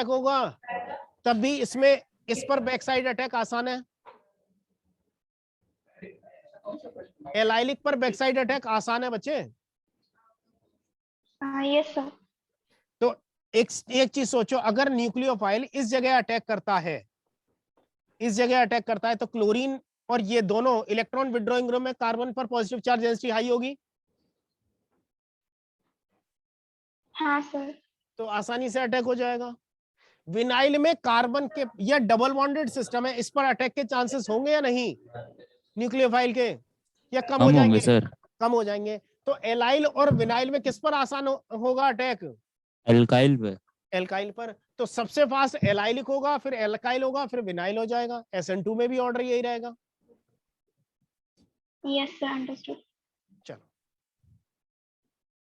होगा, तब भी इसमें इस पर बैक साइड अटैक आसान है। एलाइलिक पर बैक साइड अटैक आसान है बच्चे। Yes sir. तो एक चीज सोचो, अगर न्यूक्लियोफाइल इस जगह अटैक करता है तो क्लोरीन और ये दोनों इलेक्ट्रॉन विड्रॉइंग ग्रुप में कार्बन पर पॉजिटिव चार्ज डेंसिटी हाई होगी। हाँ सर। तो आसानी से अटैक हो जाएगा। विनाइल में कार्बन के या डबल बॉन्डेड सिस्टम है, इस पर अटैक के चांसेस होंगे या नहीं न्यूक्लियोफाइल के, या कम हो जाएंगे? सर कम हो जाएंगे। तो एलाइल और विनाइल में किस पर आसान होगा अटैक? एल्काइल पर। तो सबसे फास्ट एलाइलिक होगा, फिर एल्काइल होगा, फिर विनाइल हो जाएगा। SN2 में भी ऑर्डर यही रहेगा। Yes sir, understood. चलो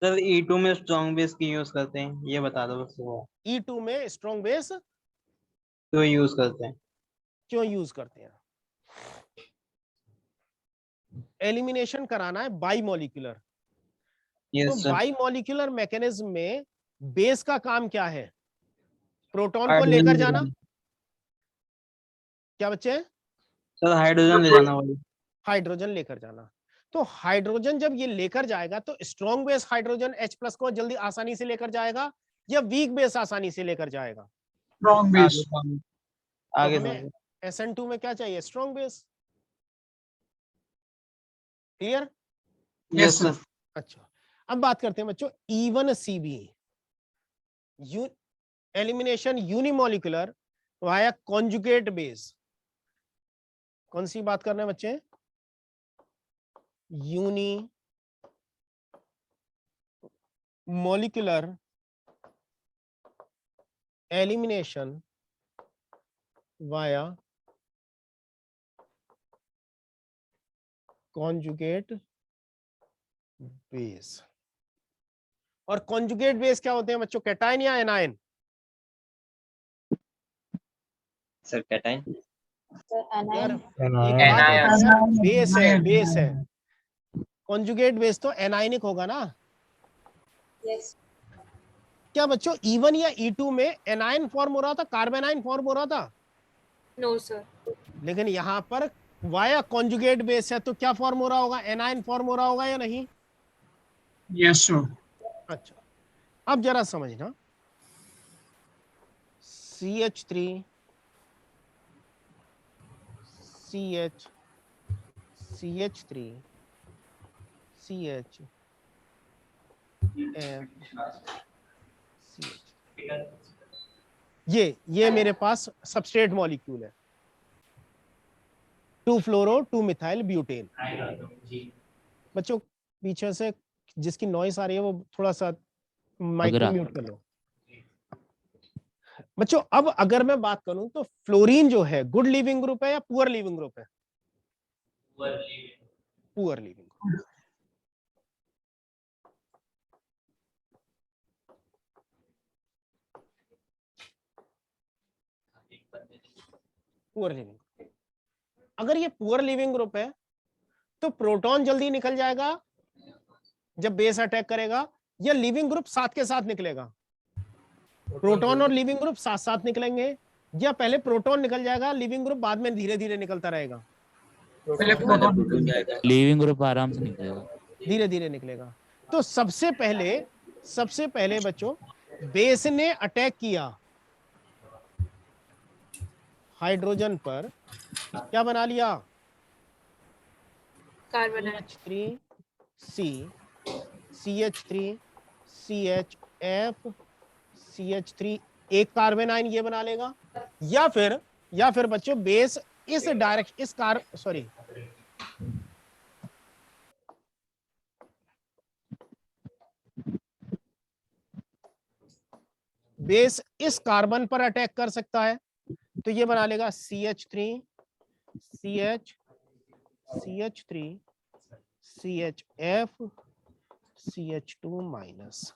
सर E2 में स्ट्रॉन्ग बेस की यूज करते हैं, ये बता दो बस। E2 में स्ट्रॉन्ग बेस क्यों यूज करते हैं? एलिमिनेशन कराना है बाइमोलिकुलर। यस तो सर। बाइमोलिकुलर मैकेनिज्म में बेस का काम क्या है? प्रोटॉन को लेकर जाना। क्या बच्चे? सर हाइड्रोजन ले जाना वाली। हाइड्रोजन लेकर जाना। तो हाइड्रोजन जब ये लेकर जाएगा तो स्ट्रॉन्ग बेस हाइड्रोजन H+ को जल्दी आसानी से लेकर जाएगा या वीक बेस आसानी से लेकर जाएगा? Strong base. आगे तो हमें SN2 में क्या चाहिए? Strong base. Clear? Yes sir. अच्छा, अब बात करते हैं बच्चों E1 CB elimination unimolecular via conjugate base. कौन सी बात कर रहे हैं बच्चे? Unimolecular elimination via conjugate base. और कॉन्जुगेट बेस क्या होते हैं बच्चों? कैटायन या एनायन? Sir cation. यार Anion। बेस है। कॉन्जुगेट बेस तो एनायनिक होगा ना? यस। क्या बच्चों E1 या E2 में एनायन फॉर्म हो रहा था, कार्बेनाइन फॉर्म हो रहा था? No sir. लेकिन यहाँ पर वाया कॉन्जुगेट बेस है तो क्या फॉर्म हो रहा होगा? एनायन फॉर्म हो रहा होगा या नहीं? Yes sir. अच्छा, अब जरा समझना। CH3 CH CH3 CH F CH, ये मेरे पास सबस्ट्रेट मॉलिक्यूल है। 2-फ्लोरो-2-मिथाइल ब्यूटेन। बच्चों पीछे से जिसकी नॉइस आ रही है वो थोड़ा सा माइक को म्यूट कर लो। बच्चों अब अगर मैं बात करूं तो फ्लोरीन जो है गुड लिविंग ग्रुप है या पुअर लिविंग ग्रुप है? Poor leaving group. Poor leaving. अगर ये पुअर लिविंग ग्रुप है तो प्रोटॉन जल्दी निकल जाएगा जब बेस अटैक करेगा, या लिविंग ग्रुप साथ के साथ निकलेगा? प्रोटॉन और लिविंग ग्रुप साथ साथ निकलेंगे, या पहले प्रोटॉन निकल जाएगा, लिविंग ग्रुप बाद में धीरे धीरे निकलता रहेगा? पहले प्रोटॉन। लिविंग ग्रुप आराम से निकलेगा। धीरे धीरे निकलेगा। तो सबसे पहले बच्चों बेस ने अटैक किया हाइड्रोजन पर, क्या बना लिया? Carbon CH3C, CH3, CHF, CH3, एक कार्बन आयन ये बना लेगा, या फिर बच्चों बेस इस बेस इस कार्बन पर अटैक कर सकता है, तो ये बना लेगा CH3, CH, CH3, CHF, CH2 minus.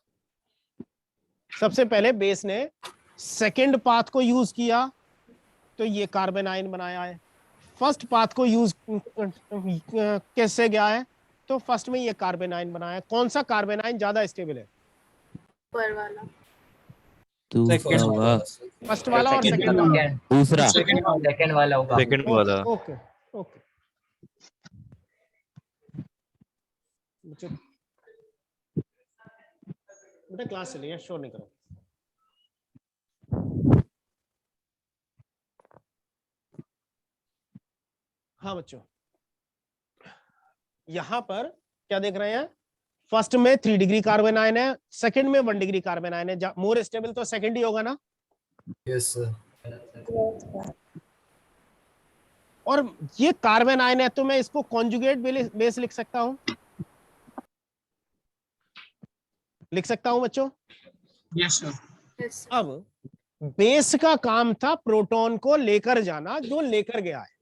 सबसे पहले बेस ने सेकेंड पाथ को यूज किया तो ये कार्बन आयन बनाया है। फर्स्ट पाथ को यूज कैसे गया है? तो फर्स्ट में ये कार्बन आयन बनाया है। कौन सा कार्बन आयन ज्यादा स्टेबल है? ऊपर वाला। दूसरा होगा, फर्स्ट वाला और सेकंड वाला? दूसरा। सेकंड वाला होगा। सेकंड वाला। Okay okay. बेटा क्लास चलिए, शोर नहीं करो। हाँ बच्चों, यहां पर क्या देख रहे हैं? फर्स्ट में 3 डिग्री कार्बन आयन है, सेकंड में 1 डिग्री कार्बन आयन है। मोर स्टेबल तो सेकंड ही होगा ना? Yes sir. और ये कार्बन आयन है तो मैं इसको कॉन्जुगेट बेस लिख सकता हूं, बच्चों? Yes sir. अब बेस का काम था प्रोटॉन को लेकर जाना, जो लेकर गया है,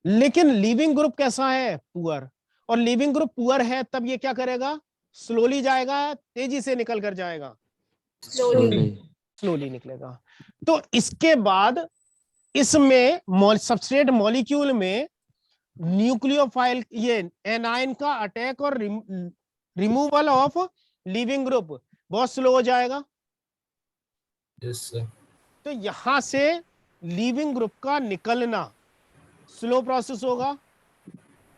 लेकिन लीविंग ग्रुप कैसा है? पुअर। और लीविंग ग्रुप पुअर है तब ये क्या करेगा? स्लोली जाएगा, तेजी से निकल कर जाएगा? स्लोली निकलेगा। तो इसके बाद इसमें सबस्ट्रेट मॉलिक्यूल में न्यूक्लियोफाइल, ये एनायन का अटैक और रिमूवल ऑफ लीविंग ग्रुप बहुत स्लो हो जाएगा। Yes sir. तो यहां से लीविंग ग्रुप का निकलना स्लो प्रोसेस होगा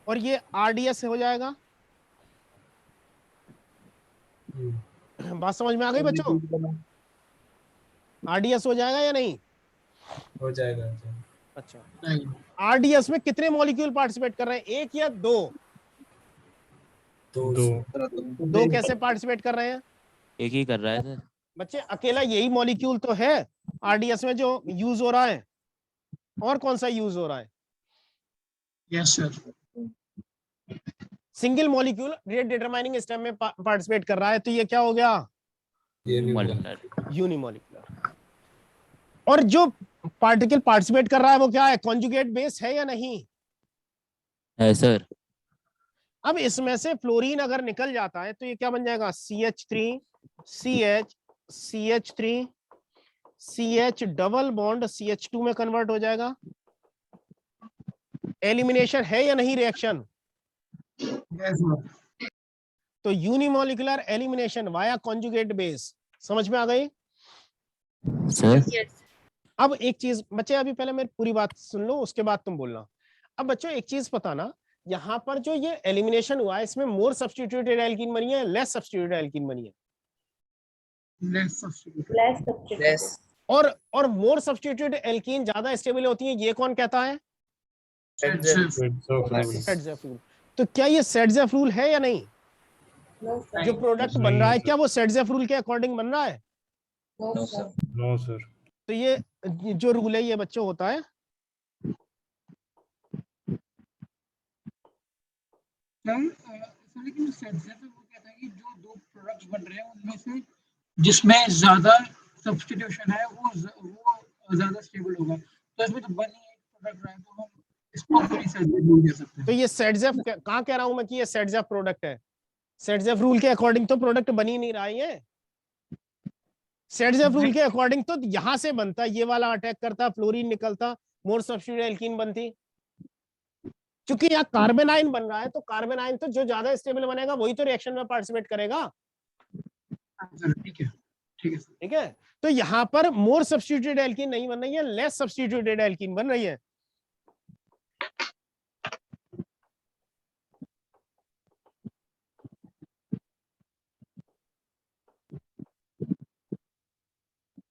और ये RDS हो जाएगा। बात समझ में आ गई बच्चों? RDS हो जाएगा या नहीं? हो जाएगा। अच्छा, RDS में कितने मॉलिक्यूल पार्टिसिपेट कर रहे हैं? 1 या 2? दो कैसे पार्टिसिपेट कर रहे हैं? एक ही कर रहा है सर। बच्चे अकेला यही मॉलिक्यूल तो है RDS में जो यूज हो रहा है, और कौन सा यूज हो रहा है? Yes sir. Single molecule rate determining step में पार्टिसिपेट कर रहा है, तो ये क्या हो गया? यूनिमॉलिक्यूलर। और जो पार्टिकल पार्टिसिपेट कर रहा है वो क्या है? कॉन्जुगेट बेस है या नहीं? है सर। अब इसमें से फ्लोरीन अगर निकल जाता है तो ये क्या बन जाएगा? CH3, CH, CH3, CH double bond CH2 में कन्वर्ट हो जाएगा। एलिमिनेशन है या नहीं रिएक्शन? Yes sir. तो unimolecular elimination via conjugate base. समझ में आ गई सर? अब एक चीज बच्चे, अभी पहले मेरी पूरी बात सुन लो, उसके बाद तुम बोलना। अब बच्चों एक चीज पता ना, यहाँ पर जो ये एलिमिनेशन हुआ है इसमें मोर सब्स्टिट्यूटेड एल्कीन बनी है, लेस सब्स्टिट्यूटेड एल्कीन बनी है? लेस। और मोर सब्स्टिट्यूटेड एल्कीन ज्यादा स्टेबल होती है, ये कौन कहता है? सेट्जेफ रूल। तो क्या ये सेट्जेफ रूल है या नहीं? जो प्रोडक्ट बन रहा है क्या वो सेट्जेफ रूल के अकॉर्डिंग बन रहा है? No sir. तो ये जो रूल है ये बच्चों होता है लेकिन सेट्जेफ वो कहता है कि जो 2 प्रोडक्ट्स बन रहे हैं उनमें से जिसमें ज्यादा सब्स्टिट्यूशन है वो ज्यादा स्टेबल होगा। तो इसमें तो बन ही एक प्रोडक्ट रहा है, तो हम इसको सेट्जेफ रूल कह सकते हैं। तो ये सेट्जेफ कहाँ कह रहा हूं मैं कि ये सेट्जेफ प्रोडक्ट है? सेट्जेफ रूल के अकॉर्डिंग तो प्रोडक्ट बन ही नहीं रहा है। सेट्जेफ रूल के अकॉर्डिंग तो यहां से बनता, ये वाला अटैक करता, फ्लोरीन निकलता, मोर सब्स्टिट्यूटेड एल्कीन बनती। क्योंकि यहाँ कार्बन आयन बन रहा है तो कार्बन आयन तो जो ज्यादा स्टेबल बनेगा वही तो रिएक्शन में पार्टिसिपेट करेगा। ठीक है ठीक है। तो यहाँ पर मोर सब्स्टिट्यूटेड एल्कीन नहीं बन रही है, लेस सब्स्टिट्यूटेड एल्कीन बन रही है।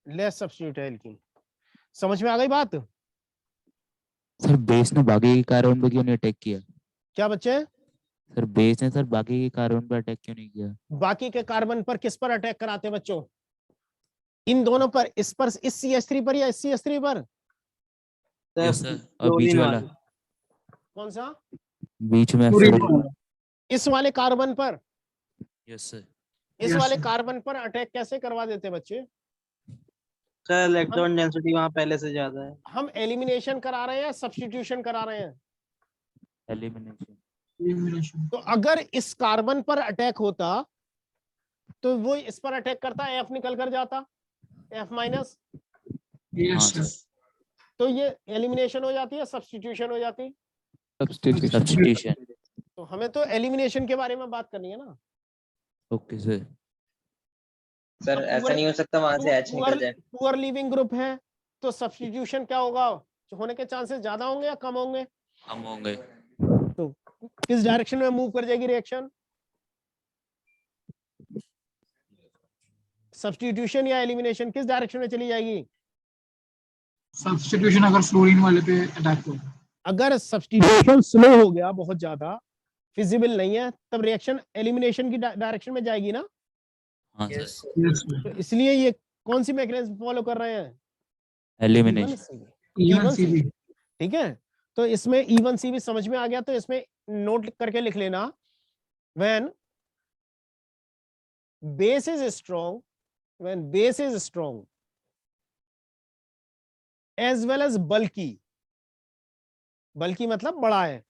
Less substitute alkene. समझ में आ गई बात? सर बेस ने बाकी के कार्बन पे क्यों नहीं अटैक किया? क्या बच्चे? सर बेस ने सर बाकी के कार्बन पे अटैक क्यों नहीं किया? बाकी के कार्बन पर किस पर अटैक कराते हैं बच्चों? इन दोनों पर, इस पर, इस CH3 पर या इस CH3 पर? Yes sir. और बीच वाला कौन सा? बीच में इस वाले कार्बन पर? Yes sir. इस वाले कार्बन पर अटैक कैसे करवा देते बच्चे? सर इलेक्ट्रॉन डेंसिटी वहाँ पहले से ज्यादा है। हम एलिमिनेशन करा रहे हैं या सब्स्टिट्यूशन करा रहे हैं? एलिमिनेशन। तो अगर इस कार्बन पर अटैक होता तो वो इस पर अटैक करता, F निकल कर जाता, F माइनस। Yes sir. तो ये एलिमिनेशन हो जाती है, सब्स्टिट्यूशन हो जाती? सब्स्टिट्यूशन। तो हमें तो एलिमिनेशन के बारे में बात करनी है ना। Okay sir. सर ऐसा नहीं हो सकता वहां से H निकल जाए? पुअर लिविंग ग्रुप है तो सब्स्टिट्यूशन क्या होगा, होने के चांसेस ज्यादा होंगे या कम होंगे? कम होंगे। तो किस डायरेक्शन में मूव कर जाएगी रिएक्शन? सब्स्टिट्यूशन या एलिमिनेशन किस डायरेक्शन में चली जाएगी? सब्स्टिट्यूशन अगर फ्लोरीन वाले पे अटैक हो। अगर सब्स्टिट्यूशन स्लो हो गया, बहुत ज्यादा फिजिबल नहीं है, तब रिएक्शन एलिमिनेशन की डायरेक्शन में जाएगी ना। हाँ यस सर। सर। तो इसलिए ये कौन सी मैकेनिज्म फॉलो कर रहे हैं? एलिमिनेशन। Even CB. ठीक है, तो इसमें इवन सी भी समझ में आ गया, तो इसमें नोट करके लिख लेना, when base is strong, when base is strong as well as bulky, bulky मतलब बड़ा है,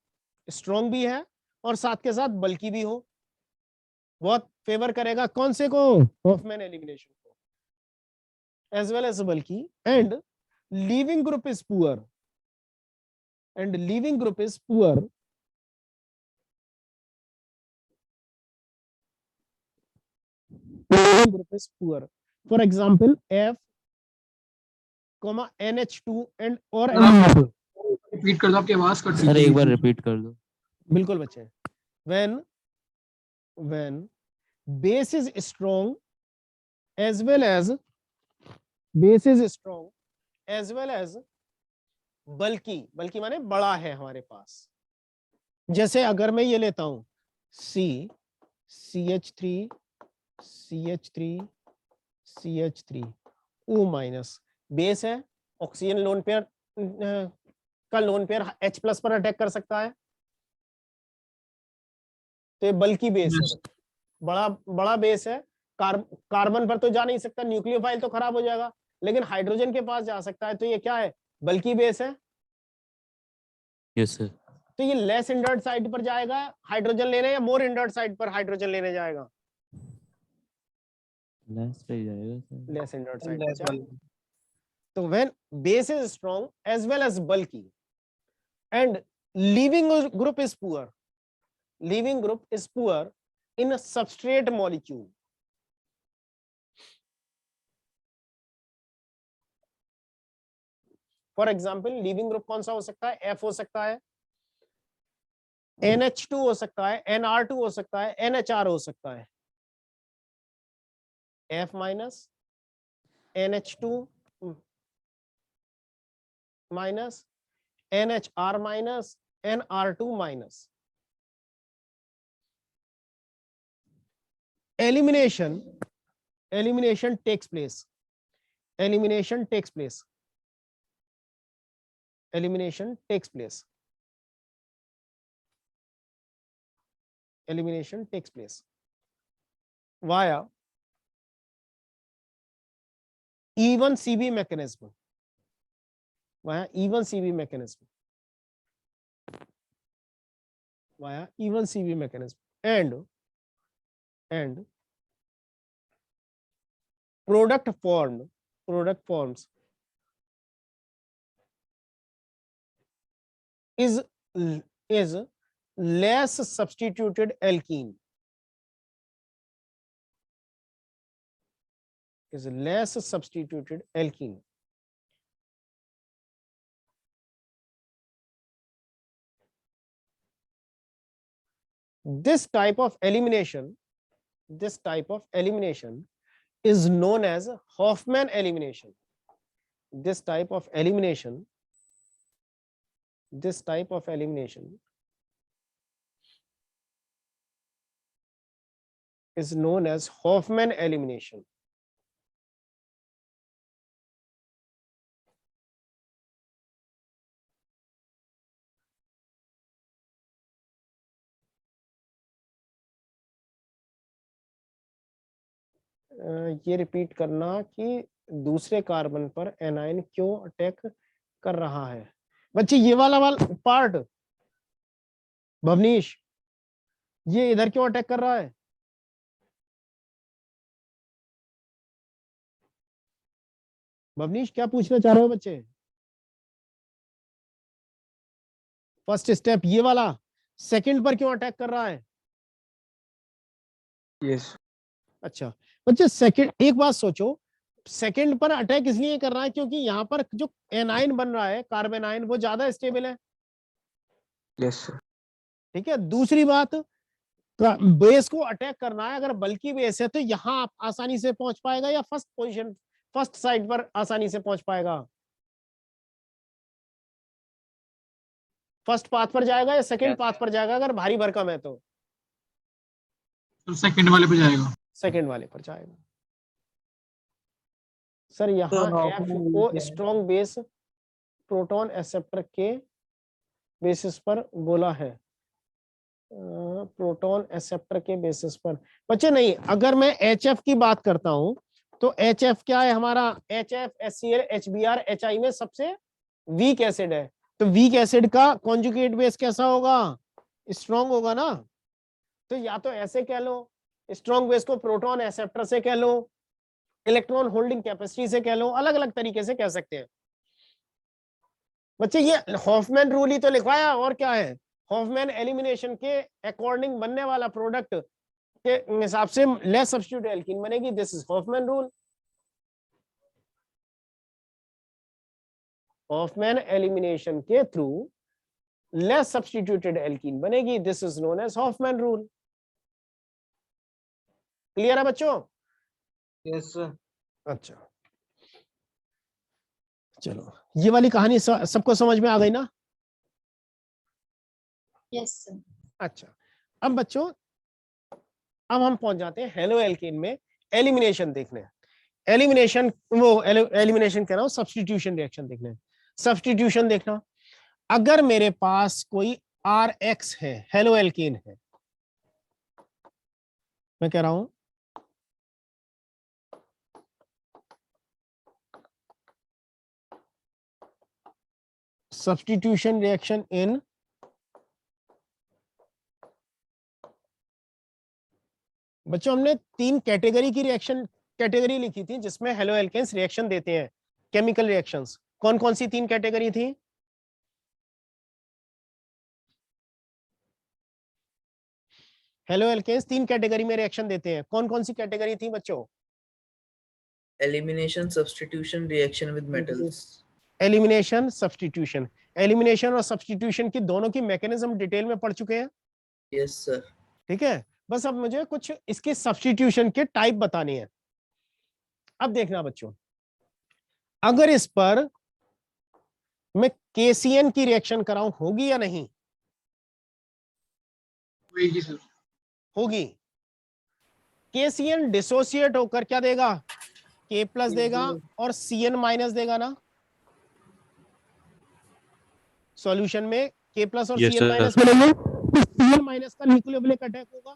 स्ट्रॉन्ग भी है और साथ के साथ बल्की भी हो, बहुत फेवर करेगा कौन से को? हॉफमैन एलिमिनेशन को। As well as bulky and leaving group is poor, and leaving group is poor, leaving group is poor. For example, F, NH2 and or NH2. Repeat कर दो, आपकी आवाज कट रही सर है। एक बार रिपीट कर दो। बिल्कुल बच्चे। when base is strong as well as बल्कि माने बड़ा है हमारे पास। जैसे अगर मैं ये लेता हूं CH3 O माइनस, बेस है, ऑक्सीजन लोन पेयर का लोन पेयर H प्लस पर अटैक कर सकता है, तो ये बल्कि बेस है, बड़ा बेस है। कार्बन पर तो जा नहीं सकता, न्यूक्लियोफाइल तो खराब हो जाएगा, लेकिन हाइड्रोजन के पास जा सकता है, तो ये क्या है? बल्कि बेस है। Yes sir. तो ये लेस इंडर्ट साइड पर जाएगा हाइड्रोजन लेने, या मोर इंडर्ट साइड पर हाइड्रोजन लेने जाएगा? लेस पे जाएगा सर। लेस इंडर्ट साइड पर जाएगा। तो when base is strong as well as bulky and leaving group is poor, leaving group is poor in a substrate molecule. For example leaving group कौन सा हो सकता है? F हो सकता है, NH2 हो सकता है, NR2 हो सकता है, NHR हो सकता है। F minus, NH2 minus, NHR minus, NR2 minus. Elimination takes place. Elimination takes place via even CB mechanism, and product forms is less substituted alkene, This type of elimination is known as Hoffman elimination. This type of elimination is known as Hoffman elimination. ये repeat करना कि दूसरे carbon पर A9 क्यों attack कर रहा है। बच्चे ये वाला पार्ट भवनीश, ये इधर क्यों अटैक कर रहा है? भवनीश क्या पूछना चाह रहे हो बच्चे? फर्स्ट स्टेप ये वाला, सेकंड पर क्यों अटैक कर रहा है? यस अच्छा बच्चे, सेकंड, एक बात सोचो, सेकंड पर अटैक इसलिए कर रहा है क्योंकि यहाँ पर जो एनाइन बन रहा है, कार्बन आयन, वो ज्यादा स्टेबल है। यस ठीक है, दूसरी बात, बेस को अटैक करना है, अगर बल्कि बेस है तो यहाँ आप आसानी से पहुंच पाएगा या फर्स्ट पोजीशन, फर्स्ट साइड पर आसानी से पहुंच पाएगा? फर्स्ट पाथ पर जाएगा या सेकंड पाथ पर जाएगा? अगर भारी भरकम है तो सेकंड वाले पे जाएगा। सेकंड वाले पर जाएगा। सर यहाँ एफ को स्ट्रॉन्ग बेस प्रोटॉन एक्सेप्टर के बेसिस पर बोला है, प्रोटॉन एक्सेप्टर के बेसिस पर। बच्चे नहीं, अगर मैं HF की बात करता हूं तो HF क्या है हमारा? HF, HCl, HBr, HI में सबसे वीक एसिड है, तो वीक एसिड का कॉन्जुगेट बेस कैसा होगा? स्ट्रॉन्ग होगा ना। तो या तो ऐसे कह लो, स्ट्रॉन्ग बेस को प्रोटॉन एक्सेप्टर से कह लो, इलेक्ट्रॉन होल्डिंग कैपेसिटी से कह लो, अलग अलग तरीके से कह सकते हैं। बच्चे ये हॉफमैन रूल ही तो लिखवाया, और क्या है? हॉफमैन एलिमिनेशन के अकॉर्डिंग बनने वाला प्रोडक्ट के हिसाब से लेस सब्स्टिट्यूट एल्कीन बनेगी। This is Hofmann rule. Hofmann elimination के थ्रू लेस सब्स्टिट्यूटेड एल्कीन बनेगी। This is known as Hofmann rule. Clear है बच्चों? Yes sir. अच्छा चलो, ये वाली कहानी सबको समझ में आ गई ना? Yes sir. अच्छा, अब बच्चों, अब हम पहुंच जाते हैं हेलो एल्कीन में एलिमिनेशन देखने। एलिमिनेशन, वो एलिमिनेशन कह रहा हूं, सब्स्टिट्यूशन रिएक्शन देखने। सब्स्टिट्यूशन देखना, अगर मेरे पास कोई RX है, हेलो एल्कीन है, मैं कह रहा हूं substitution reaction in बच्चों हमने 3 कैटेगरी की कैटेगरी लिखी थी जिसमें हेलो एल्केन्स रिएक्शन देते हैं, केमिकल रिएक्शंस। कौन कौन सी 3 कैटेगरी थी? हेलो एल्केन्स 3 कैटेगरी में रिएक्शन देते हैं, कौन कौन सी कैटेगरी थी बच्चों? Elimination, substitution, reaction with metals. Elimination, substitution. Elimination और सब्स्टिट्यूशन की दोनों की मैकेनिज्म डिटेल में पढ़ चुके हैं। Yes sir. ठीक है, बस अब मुझे कुछ इसके सब्स्टिट्यूशन के टाइप बताने हैं। अब देखना बच्चों, अगर इस पर मैं KCN की रिएक्शन कराऊं, होगी या नहीं? होगी सर। होगी। KCN डिसोसिएट होकर क्या देगा? K+ देगा और CN- देगा ना। सॉल्यूशन में K+ और Yes, CN- sir. मिलेंगे, तो CN- का न्यूक्लियोफिलिक अटैक होगा।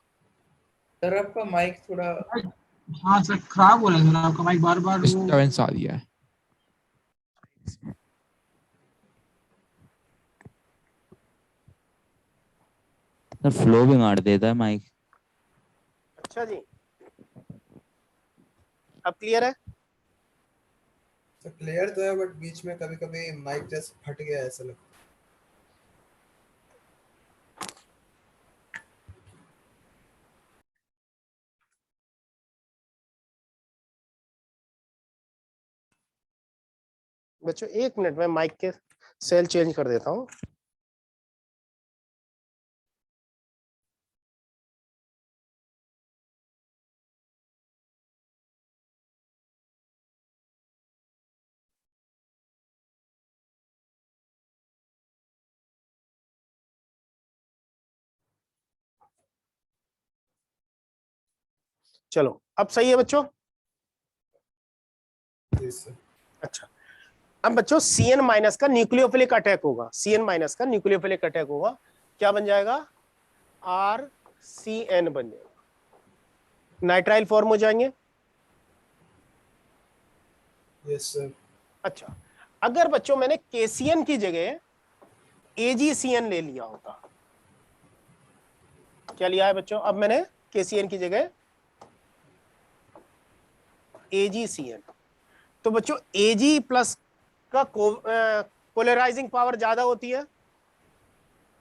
सर आपका माइक थोड़ा, हाँ सर, खराब हो रहा है सर आपका माइक, बार बार वो डिस्टर्बेंस आ रही है। सर फ्लो भी मार देता है माइक। अच्छा जी, अब क्लियर है? तो क्लियर तो है, बट बीच में कभी कभी माइक जैसे फट गया ऐसा लगता है। बच्चों 1 मिनट में माइक के सेल चेंज कर देता हूं। चलो अब सही है बच्चों। जी सर। अच्छा अब बच्चों CN माइनस का न्यूक्लियोफिलिक अटैक होगा, CN माइनस का न्यूक्लियोफिलिक अटैक होगा, क्या बन जाएगा RCN बन जाएगा, नाइट्राइल फॉर्म हो जाएंगे। Yes sir. अच्छा अगर बच्चों मैंने KCN की जगह AgCN ले लिया होता, क्या लिया है बच्चों, अब मैंने KCN की जगह AgCN, तो बच्चों Ag प्लस का पोलराइजिंग पावर ज्यादा होती है।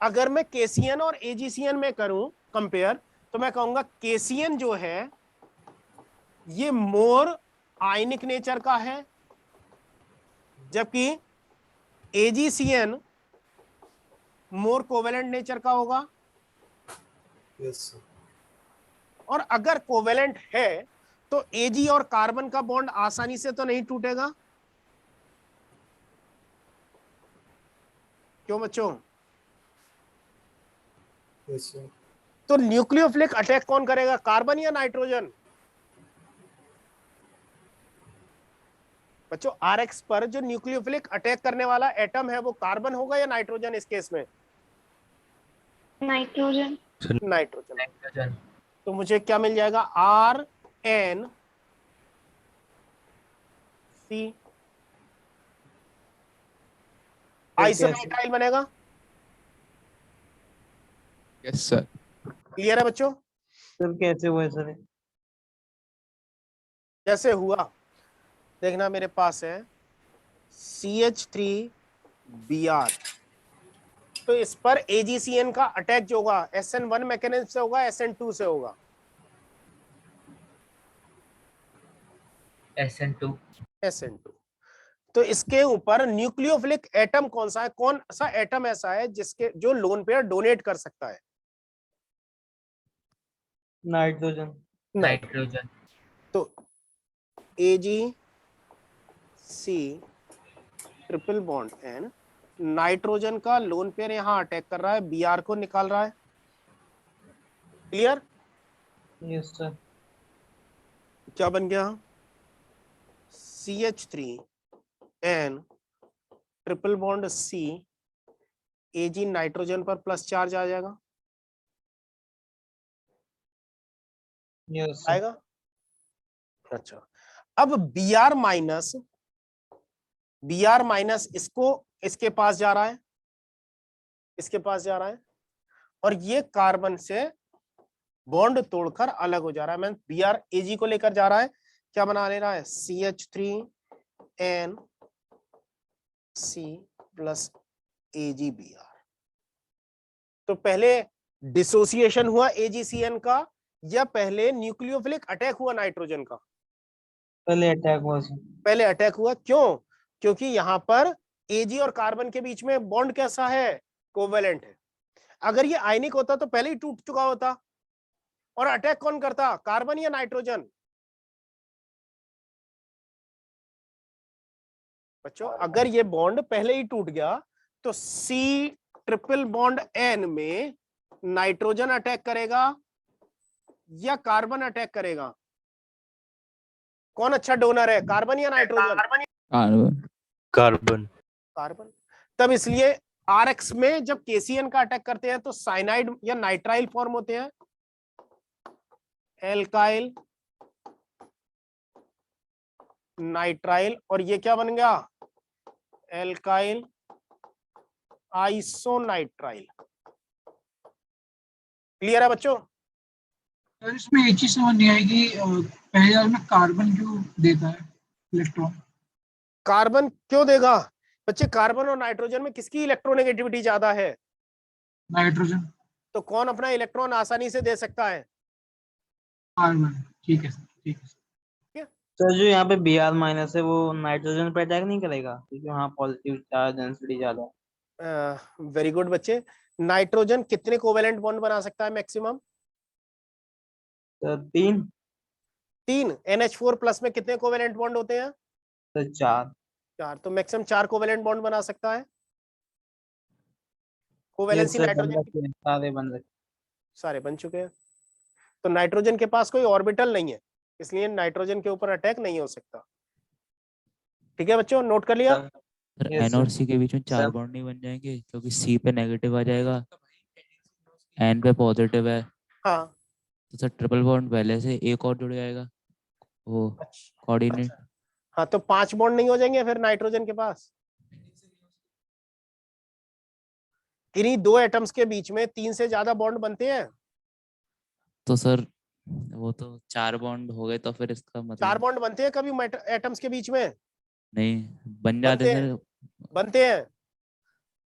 अगर मैं KCN और AgCN में करूं कंपेयर, तो मैं कहूंगा KCN जो है ये मोर आयनिक नेचर का है, जबकि AgCN मोर कोवेलेंट नेचर का होगा। Yes sir. और अगर कोवेलेंट है तो Ag और कार्बन का बॉन्ड आसानी से तो नहीं टूटेगा, क्यों बच्चों? Yes sir. तो न्यूक्लियोफिलिक अटैक कौन करेगा, कार्बन या नाइट्रोजन? बच्चों RX पर जो न्यूक्लियोफिलिक अटैक करने वाला एटम है वो कार्बन होगा या नाइट्रोजन इस केस में? नाइट्रोजन। नाइट्रोजन। तो मुझे क्या मिल जाएगा, RNC आइसोनाइट्राइल बनेगा। Yes sir. क्लियर है बच्चों? सर कैसे हुआ है सर? कैसे हुआ देखना, मेरे पास है CH3Br, तो इस पर AgCN का अटैक जो होगा SN1 मैकेनिज्म से होगा, SN2 से होगा? SN2। तो इसके ऊपर न्यूक्लियोफिलिक एटम कौन सा है, कौन सा एटम ऐसा है जिसके जो लोन पेयर डोनेट कर सकता है? नाइट्रोजन। तो AgC triple bond N, nitrogen का लोन पेयर यहां अटैक कर रहा है, Br को निकाल रहा है। क्लियर? Yes sir. क्या बन गया, CH3N triple bond C, Ag nitrogen पर प्लस चार्ज आ जाएगा, यस आएगा। अच्छा अब Br माइनस इसको इसके पास जा रहा है, इसके पास जा रहा है, और ये कार्बन से बॉन्ड तोड़कर अलग हो जा रहा है। मैं Br Ag को लेकर जा रहा है, क्या बना ले रहा है, CH3N C प्लस AgBr। तो पहले डिसोसिएशन हुआ AgCN का या पहले न्यूक्लियोफिलिक अटैक हुआ नाइट्रोजन का? पहले अटैक हुआ सर। पहले अटैक हुआ, क्यों? क्योंकि यहां पर Ag और कार्बन के बीच में बॉन्ड कैसा है, कोवेलेंट है। अगर ये आयनिक होता तो पहले ही टूट चुका होता। और अटैक कौन करता, कार्बन या नाइट्रोजन? बच्चों अगर ये बॉन्ड पहले ही टूट गया तो C ट्रिपल बॉन्ड N में नाइट्रोजन अटैक करेगा या कार्बन अटैक करेगा? कौन अच्छा डोनर है, कार्बन या नाइट्रोजन? कार्बन। कार्बन। तब इसलिए RX में जब KCN का अटैक करते हैं तो साइनाइड या नाइट्राइल फॉर्म होते हैं, एल्काइल नाइट्राइल, और ये क्या बन गया, एल्काइल आइसोनाइट्राइल। क्लियर है बच्चों? तो इसमें एक चीज समझ नहीं आएगी, पहले वाले में कार्बन क्यों देता है इलेक्ट्रॉन? कार्बन क्यों देगा बच्चे, कार्बन और नाइट्रोजन में किसकी इलेक्ट्रोनेगेटिविटी ज्यादा है? नाइट्रोजन। तो कौन अपना इलेक्ट्रॉन आसानी से दे सकता है? कार्बन। ठीक है सर, ठीक है। सर जो यहाँ पे Br माइनस है वो नाइट्रोजन पे अटैक नहीं करेगा क्योंकि वहाँ पॉजिटिव चार्ज डेंसिटी ज्यादा है। वेरी गुड बच्चे। नाइट्रोजन कितने कोवेलेंट बॉन्ड बना सकता है मैक्सिमम? सर 3। NH4 प्लस में कितने कोवेलेंट बॉन्ड होते हैं? सर 4। तो मैक्सिमम 4 कोवेलेंट बॉन्ड बना सकता है। यस कोवेलेंसी सर नाइट्रोजन सारे बन रखे। सारे बन चुके हैं। तो नाइट्रोजन के पास कोई ऑर्बिटल नहीं है, इसलिए नाइट्रोजन के ऊपर अटैक नहीं हो सकता। ठीक है बच्चों, नोट कर लिया? सर एन और सी के बीच में 4 बॉन्ड नहीं बन जाएंगे क्योंकि सी पे नेगेटिव आ जाएगा, एन पे पॉजिटिव है। हाँ तो सर ट्रिपल बॉन्ड पहले से एक और जुड़ जाएगा वो कोऑर्डिनेट। हाँ, तो 5 बॉन्ड नहीं हो जाएंगे फिर नाइट्रोजन के पास? किन्हीं 2 एटम्स के बीच में 3 से ज्यादा बॉन्ड बनते हैं? तो सर वो तो 4 बॉन्ड हो गए, तो फिर इसका 4 मतलब बॉन्ड बनते हैं कभी एटम्स के बीच में? नहीं बन जाते बनते हैं, सर। बनते हैं।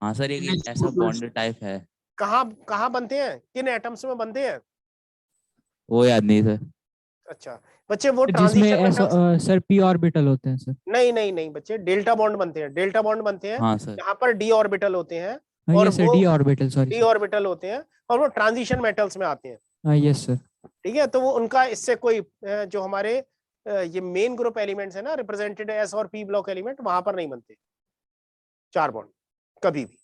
हाँ सर, ये ऐसा बॉन्ड टाइप है। कहाँ कहाँ बनते हैं, किन एटम्स में बनते हैं? वो याद नहीं सर। अच्छा बच्चे, वो जिसमें ट्रांजिशन ऐसा मेटल्स, सर पी ऑर्बिटल होते हैं सर। नहीं नहीं नहीं बच्चे, डेल्टा बॉन्ड बनते हैं, डेल्टा बॉन्ड बनते हैं। हाँ सर। यहाँ पर डी ऑर्बिटल होते हैं और यस सर, वो D orbital, sorry D sir. Orbital होते हैं और वो ट्रांजिशन मेटल्स में आते हैं। हाँ यस सर। ठीक है, तो वो उनका इससे कोई जो हमारे ये मेन ग्रुप एलिमेंट्स है ना, रिप्रेजेंटेड एस और पी ब्लॉक एलिमेंट, वहां पर नहीं बनते 4 बॉन्ड कभी भी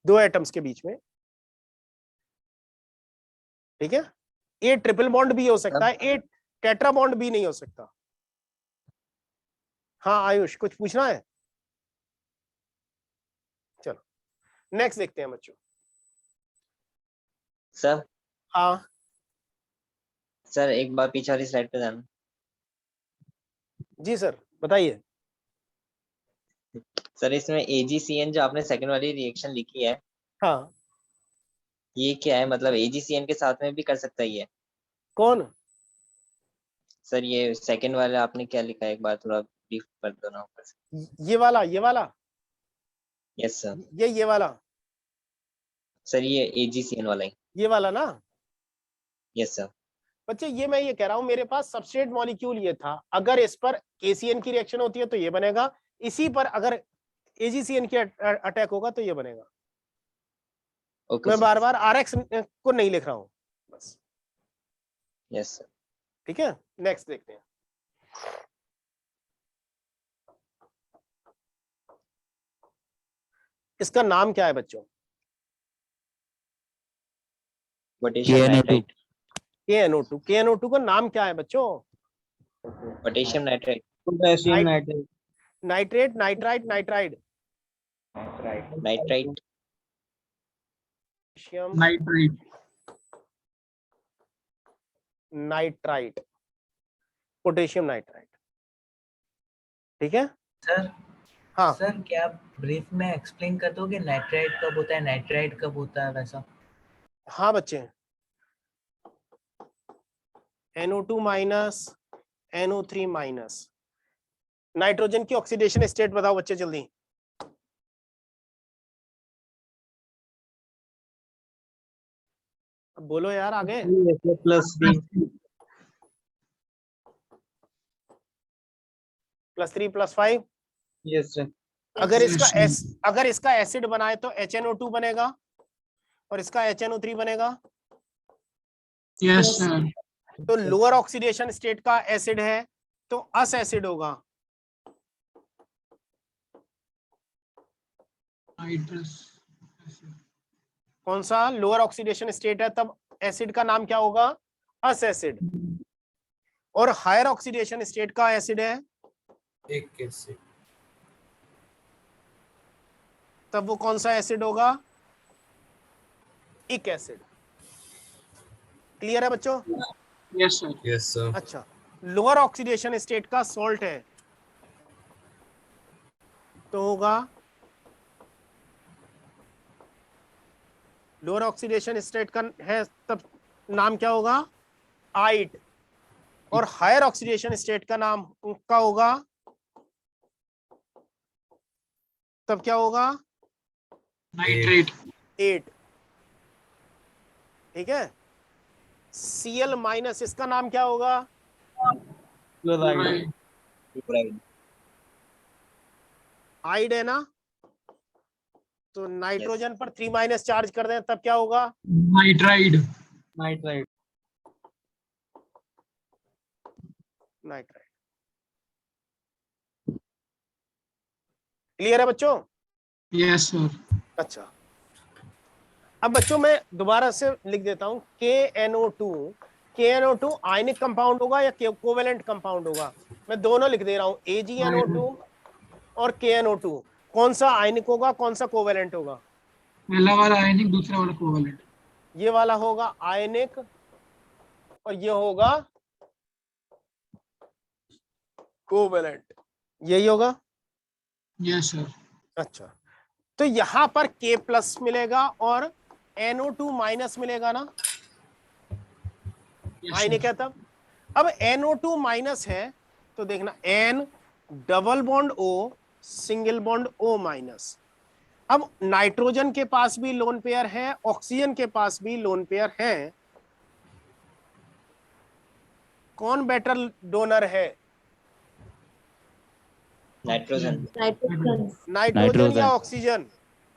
2 एटम्स के बीच में। ठीक है, ये ट्रिपल बॉन्ड भी हो सकता है, ये टेट्रा बॉन्ड भी नहीं हो सकता। हाँ आयुष, कुछ पूछना है? चलो नेक्स्ट देखते हैं बच्चों। सर हाँ सर एक बार पीछे वाली स्लाइड पे जाना। जी सर, बताइए। सर इसमें AgCN जो आपने सेकंड वाली रिएक्शन लिखी है, हाँ, ये क्या है? मतलब AgCN के साथ में भी कर सकता है ये? कौन? सर ये सेकंड वाला आपने क्या लिखा है, एक बार थोड़ा ब्रीफ कर दो ना ऊपर से। ये वाला, ये वाला? Yes sir. ये वाला? सर ये AgCN वाला ही? ये वाला ना? Yes sir. बच्चे ये मैं ये कह रहा हूं, मेरे पास सबस्ट्रेट मॉलिक्यूल ये था, अगर इस पर KCN की रिएक्शन होती है तो ये बनेगा, इसी पर अगर AgCN की अटैक होगा तो ये बनेगा। मैं बार बार RX को नहीं लिख रहा हूं बस। Yes sir. ठीक है, नेक्स्ट देखते हैं। इसका नाम क्या है बच्चों? Potassium nitrite. KNO2। KNO2 का नाम क्या है बच्चों? Potassium nitrite. Potassium nitrite. Nitrate, nitrite, nitride? Nitrite. Nitrite. Nitrite, potassium nitrite. ठीक है सर। हाँ सर क्या आप ब्रीफ में एक्सप्लेन कर दोगे नाइट्राइट कब होता है, नाइट्राइट कब होता है वैसा? हाँ बच्चे, NO2 minus, NO3 minus. Nitrogen की ऑक्सीडेशन स्टेट बताओ बच्चे जल्दी। अब बोलो यार आगे। +3 +3 +5। Yes sir. अगर इसका एसिड बनाए तो HNO2 बनेगा और इसका HNO3 बनेगा। Yes sir. तो लोअर ऑक्सीडेशन स्टेट का एसिड है तो अस एसिड होगा। कौन सा लोअर ऑक्सीडेशन स्टेट है तब एसिड का नाम क्या होगा? अस एसिड। और हायर ऑक्सीडेशन स्टेट का एसिड है एक एसिड, तब वो कौन सा एसिड होगा? इक एसिड। क्लियर है बच्चों? Yes sir. Yes sir. अच्छा, लोअर ऑक्सीडेशन स्टेट का सॉल्ट है तो होगा, लोअर ऑक्सीडेशन स्टेट का है तब नाम क्या होगा? आइट। और हायर ऑक्सीडेशन स्टेट का नाम का होगा तब क्या होगा? नाइट्रेट। 8। ठीक है, Cl माइनस इसका नाम क्या होगा? क्लोराइड। आइड है ना? तो नाइट्रोजन पर 3 चार्ज कर दें तब क्या होगा? नाइट्राइड। नाइट्राइट। नाइट्राइड। क्लियर है बच्चों? Yes sir. अच्छा, अब बच्चों मैं दोबारा से लिख देता हूं KNO2 KNO2 आयनिक कंपाउंड होगा या कोवेलेंट कंपाउंड होगा? मैं दोनों लिख दे रहा हूं, AgNO2 और KNO2, कौन सा आयनिक होगा, कौन सा कोवेलेंट होगा? पहला वाला आयनिक, दूसरा वाला कोवेलेंट। ये वाला होगा आयनिक और ये होगा कोवेलेंट, यही होगा। Yes sir. अच्छा, तो यहां पर K प्लस मिलेगा और NO2 माइनस मिलेगा ना, आयनिक है तब। अब NO2 माइनस है तो देखना N double bond O single bond O minus. अब नाइट्रोजन के पास भी लोन पेयर है, ऑक्सीजन के पास भी लोन पेयर है, कौन बेटर डोनर है? नाइट्रोजन। नाइट्रोजन या ऑक्सीजन?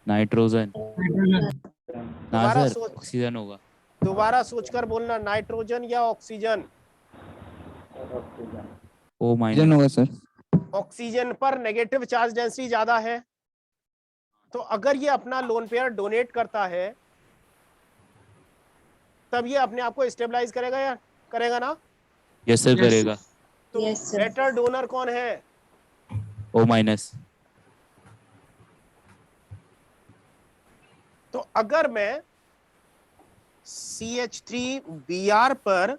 नाइट्रोजन। ना दोबारा सर, सोच, ऑक्सीजन होगा। दोबारा सोचकर बोलना, नाइट्रोजन या ऑक्सीजन? ओ ऑक्सीजन माइनस होगा सर। ऑक्सीजन पर नेगेटिव चार्ज डेंसिटी ज्यादा है, तो अगर ये अपना लोन पेयर डोनेट करता है तब ये अपने आप को स्टेबलाइज करेगा या करेगा ना? यस सर करेगा। तो बेटर डोनर कौन है? O minus. तो अगर मैं CH3Br पर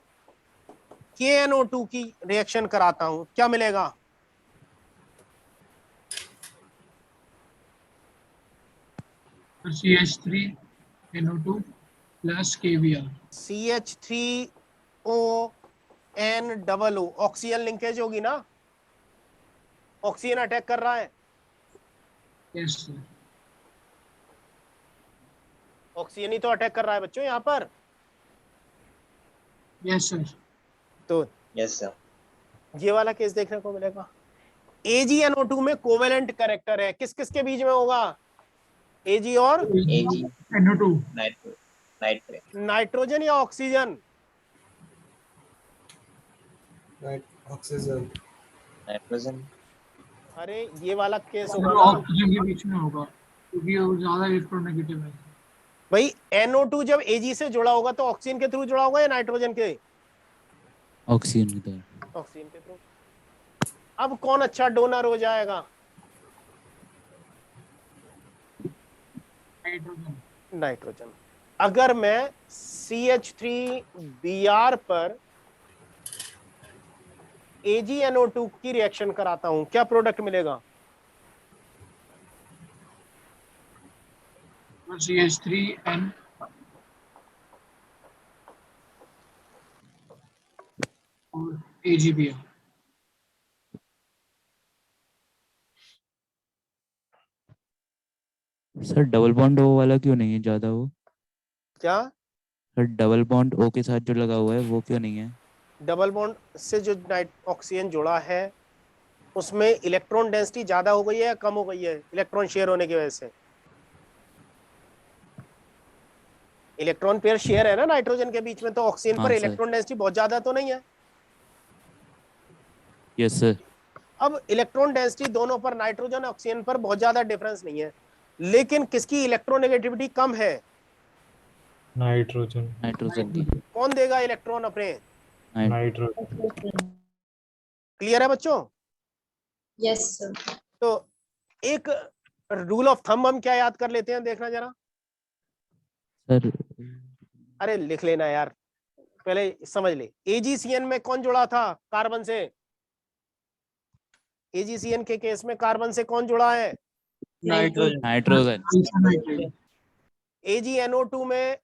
KNO2 की रिएक्शन कराता हूं, क्या मिलेगा? CH3NO2 plus KBr। CH3ONOO, oxygen linkage होगी ना, ऑक्सीजन अटैक कर रहा है। Yes sir. ऑक्सीजन ही तो अटैक कर रहा है बच्चों यहाँ पर। Yes sir. तो यस सर। ये वाला केस देखने को मिलेगा। AgNO2 में कोवेलेंट कैरेक्टर है, किस किस के बीच में होगा? Ag और NO2। नाइट्रोजन या ऑक्सीजन? ऑक्सीजन। नाइट्रोजन। अरे ये वाला केस होगा ना ऑक्सीजन के बीच में होगा क्योंकि वो ज्यादा इलेक्ट्रोनेगेटिव है। भाई, NO2 जब Ag से जुड़ा होगा तो ऑक्सीजन के थ्रू जुड़ा होगा या नाइट्रोजन के? ऑक्सीजन की तरह। ऑक्सीजन के थ्रू। अब कौन अच्छा डोनर हो जाएगा? नाइट्रोजन। अगर मैं CH3Br पर AgNO2 की रिएक्शन कराता हूं, क्या प्रोडक्ट मिलेगा? CH3N और AgBr। Sir double bond O वाला क्यों नहीं है ज्यादा? वो क्या? सर डबल बॉन्ड ओ के साथ जो लगा हुआ है वो क्यों नहीं है? डबल बॉन्ड से जो ऑक्सीजन जुड़ा है उसमें इलेक्ट्रॉन डेंसिटी ज्यादा हो गई है या कम हो गई है इलेक्ट्रॉन शेयर होने की वजह से? इलेक्ट्रॉन पेयर शेयर है ना नाइट्रोजन के बीच में, तो ऑक्सीजन पर हाँ, सर। इलेक्ट्रॉन डेंसिटी बहुत ज्यादा तो नहीं है? Yes sir. अब इलेक्ट्रॉन डेंसिटी दोनों पर, नाइट्रोजन ऑक्सीजन पर बहुत ज्यादा डिफरेंस नहीं है, लेकिन किसकी इलेक्ट्रोनेगेटिविटी कम है? नाइट्रोजन। नाइट्रोजन की। कौन देगा इलेक्ट्रॉन अपने? नाइट्रोजन। क्लियर है बच्चों? Yes sir. तो एक रूल ऑफ थंब हम क्या याद कर लेते हैं, देखना जरा। सर अरे लिख लेना यार, पहले समझ ले। AgCN में कौन जुड़ा था कार्बन से? AgCN के केस में कार्बन से कौन जुड़ा है? नाइट्रोजन। नाइट्रोजन। AgNO2 में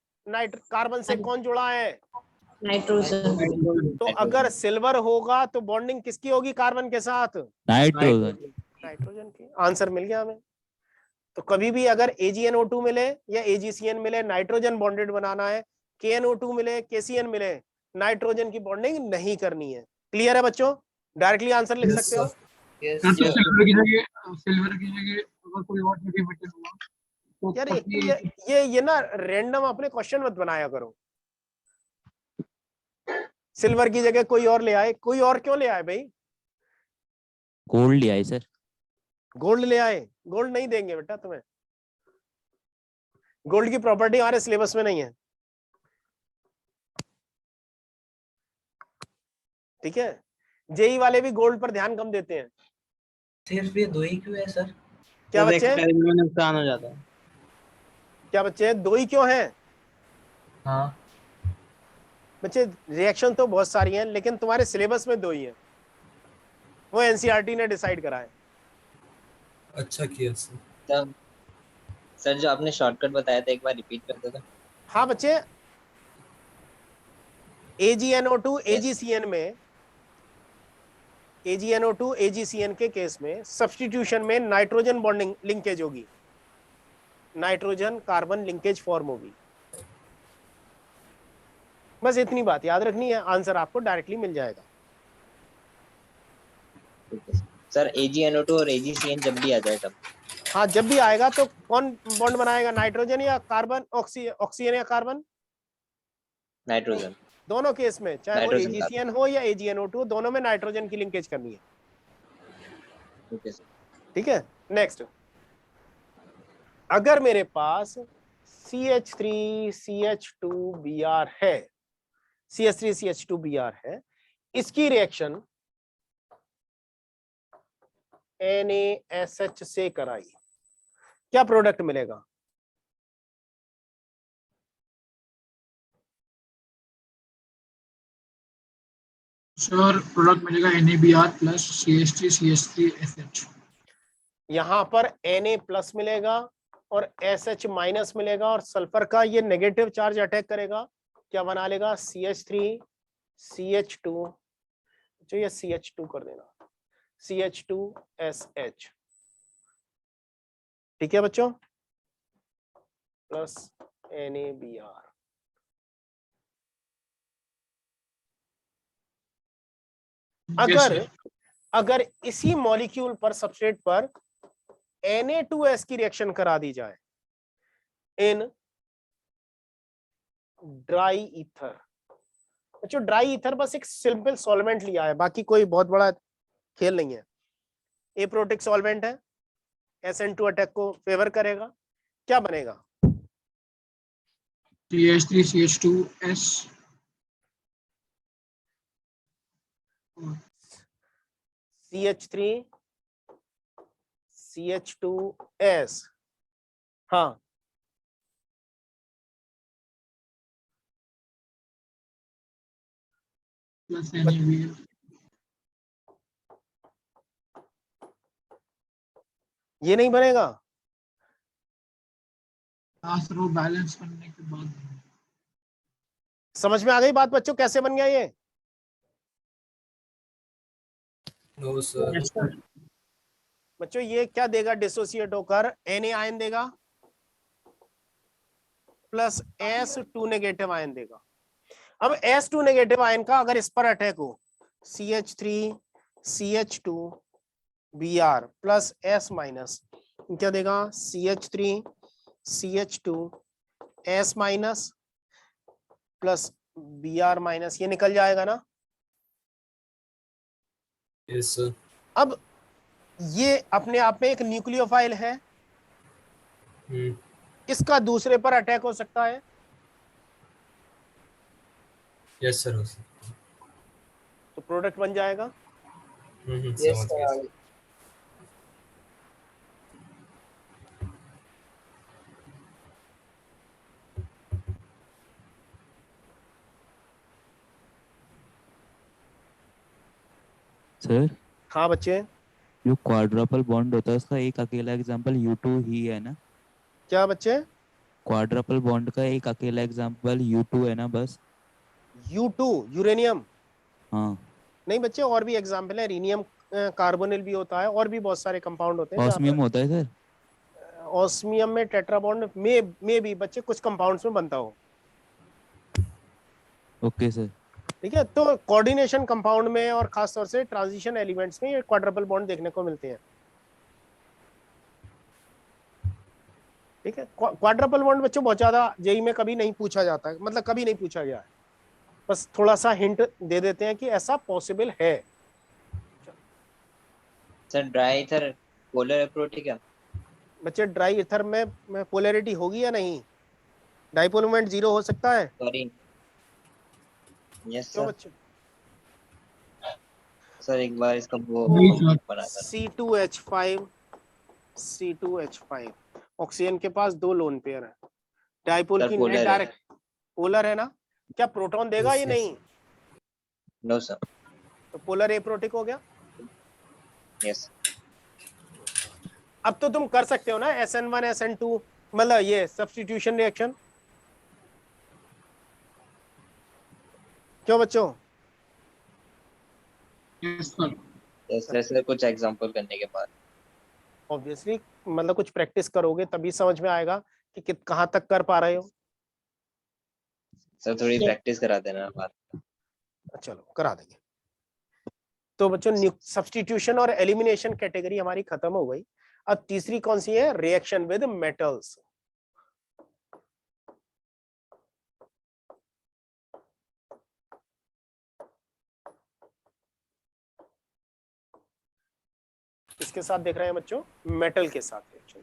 कार्बन से कौन जुड़ा है? नाइट्रोजन। तो अगर सिल्वर होगा तो बॉन्डिंग किसकी होगी कार्बन के साथ? नाइट्रोजन। नाइट्रोजन की। आंसर मिल गया हमें। तो कभी भी अगर AgNO2 मिले या AgCN मिले, नाइट्रोजन बॉन्डेड बनाना है। KNO2 मिले, KCN मिले, नाइट्रोजन की बॉन्डिंग नहीं करनी है। क्लियर है बच्चों? डायरेक्टली आंसर लिख सकते हो। सिल्वर की जगह अगर कोई और मेटल हुआ तो यार ये ना रैंडम अपने क्वेश्चन मत बनाया करो। सिल्वर की जगह कोई और ले आए, कोई और क्यों ले आए भाई? गोल्ड लिया है सर। गोल्ड ले आए? गोल्ड नहीं देंगे बेटा तुम्हें, गोल्ड की प्रॉपर्टी हमारे सिलेबस में नहीं है। ठीक है, जेई वाले भी गोल्ड पर ध्यान कम देते हैं। सिर्फ ये 2 ही क्यों है सर? क्या तो बच्चे, एक्सपेरिमेंट में नुकसान हो जाता है। क्या बच्चे 2 ही क्यों है? हाँ बच्चे रिएक्शन तो बहुत सारी हैं, लेकिन तुम्हारे सिलेबस में 2 ही है, वो एनसीईआरटी ने डिसाइड करा है। अच्छा किया सर। तब सर जो आपने शॉर्टकट बताया था एक बार रिपीट कर दो। हाँ बच्चे, AgNO2 AgCN में, AgNO2 AgCN के केस में सब्स्टिट्यूशन में नाइट्रोजन बॉन्डिंग लिंकेज होगी, नाइट्रोजन कार्बन लिंकेज फॉर्म होगी। बस इतनी बात याद रखनी है, आंसर आपको डायरेक्टली मिल जाएगा। सर AgNO2 और AgCN जब भी आ जाए तब। हाँ जब भी आएगा तो कौन बॉन्ड बनाएगा, नाइट्रोजन या कार्बन, ऑक्सीजन या कार्बन? नाइट्रोजन। दोनों केस में, चाहे वो नाइट्रोजन AgCN हो या AgNO2, दोनों में नाइट्रोजन की लिंकेज करनी है। Okay sir. ठीक है, नेक्स्ट, अगर मेरे पास CH3CH2Br है, CH3CH2Br है, इसकी रिएक्शन NaSH से कराई, क्या प्रोडक्ट मिलेगा? सर प्रोडक्ट मिलेगा NaBr प्लस CH3CH3SH। यहां पर Na प्लस मिलेगा और SH माइनस मिलेगा, और सल्फर का ये नेगेटिव चार्ज अटैक करेगा, क्या बना लेगा? CH3CH2, जो ये CH2 कर देना, CH2SH। ठीक है बच्चों, प्लस NaBr। अगर इसी मॉलिक्यूल पर, सबस्ट्रेट पर Na2S की रिएक्शन करा दी जाए इन ड्राई ईथर, बच्चों ड्राई ईथर बस एक सिंपल सॉल्वेंट लिया है, बाकी कोई बहुत बड़ा खेल नहीं है। एप्रोटिक सॉल्वेंट है, SN2 अटैक को फेवर करेगा, क्या बनेगा? CH3CH2S CH3CH2S। हाँ प्लस NaBr। ये नहीं बनेगा? लास्ट रो बैलेंस करने के बाद समझ में आ गई बात बच्चों, कैसे बन गया ये? No sir. बच्चों ये क्या देगा डिसोसिएट होकर? Na आयन देगा प्लस S2 नेगेटिव आयन देगा। अब S2 नेगेटिव आयन का अगर इस पर अटैक हो, CH3CH2Br प्लस S माइनस, क्या देगा? CH3CH2S minus plus Br minus, ये निकल जाएगा ना? Yes sir. अब ये अपने आप में एक न्यूक्लियोफाइल है, इसका दूसरे पर अटैक हो सकता है। यस सर हो सकता। तो प्रोडक्ट बन जाएगा। समझ गया। सर हाँ बच्चे, जो क्वाड्रपल बॉन्ड होता है उसका एक अकेला एग्जांपल U2 ही है ना? क्या बच्चे? क्वाड्रपल बॉन्ड का एक अकेला एग्जांपल U2 है ना बस? U2 uranium? हाँ नहीं बच्चे, और भी एग्जाम्पल है, रीनियम कार्बोनिल भी होता है, और भी बहुत सारे कंपाउंड होते हैं। ऑस्मियम होता है सर? ऑस्मियम में टेट्रा बॉन्ड में भी बच्चे कुछ कंपाउंड्स में बनता हो। Okay sir. ठीक है, तो कोऑर्डिनेशन कंपाउंड में और खास तौर से ट्रांजिशन एलिमेंट्स में ये क्वाड्रपल बॉन्ड देखने को मिलते हैं। ठीक है, क्वाड्रपल बॉन्ड बच्चों बहुत ज्यादा जेई में कभी नहीं पूछा जाता है, मतलब कभी नहीं पूछा गया है, बस थोड़ा सा हिंट दे देते हैं कि ऐसा पॉसिबल है। Sir dry ether polar approach क्या? बच्चे ड्राई ईथर में पोलैरिटी होगी या नहीं? डाइपोल मोमेंट 0 हो सकता है? सॉरी यस क्यों सर। बच्चे? सर एक बार इसका वो नहीं सर। बना था। C2H5 C2H5 ऑक्सीजन के पास 2 लोन पेयर है, डाइपोल सर की पोलर नेट है। डायरेक्ट पोलर है ना, क्या प्रोटॉन देगा या नहीं? No sir. तो पोलर एप्रोटिक हो गया। यस। अब तो तुम कर सकते हो ना SN1 SN2, मतलब ये सब्स्टिट्यूशन रिएक्शन। क्यों बच्चों? Yes sir. यस सर, कुछ एग्जांपल करने के बाद। ऑब्वियसली मतलब कुछ प्रैक्टिस करोगे तभी समझ में आएगा कि कहाँ तक कर पा रहे हो। सर थोड़ी प्रैक्टिस करा देना बात। चलो करा देंगे। तो बच्चों सब्स्टिट्यूशन और एलिमिनेशन कैटेगरी हमारी खत्म हो गई। अब तीसरी कौन सी है? Reaction with metals. किसके साथ देख रहे हैं बच्चों? मेटल के साथ रिएक्शन।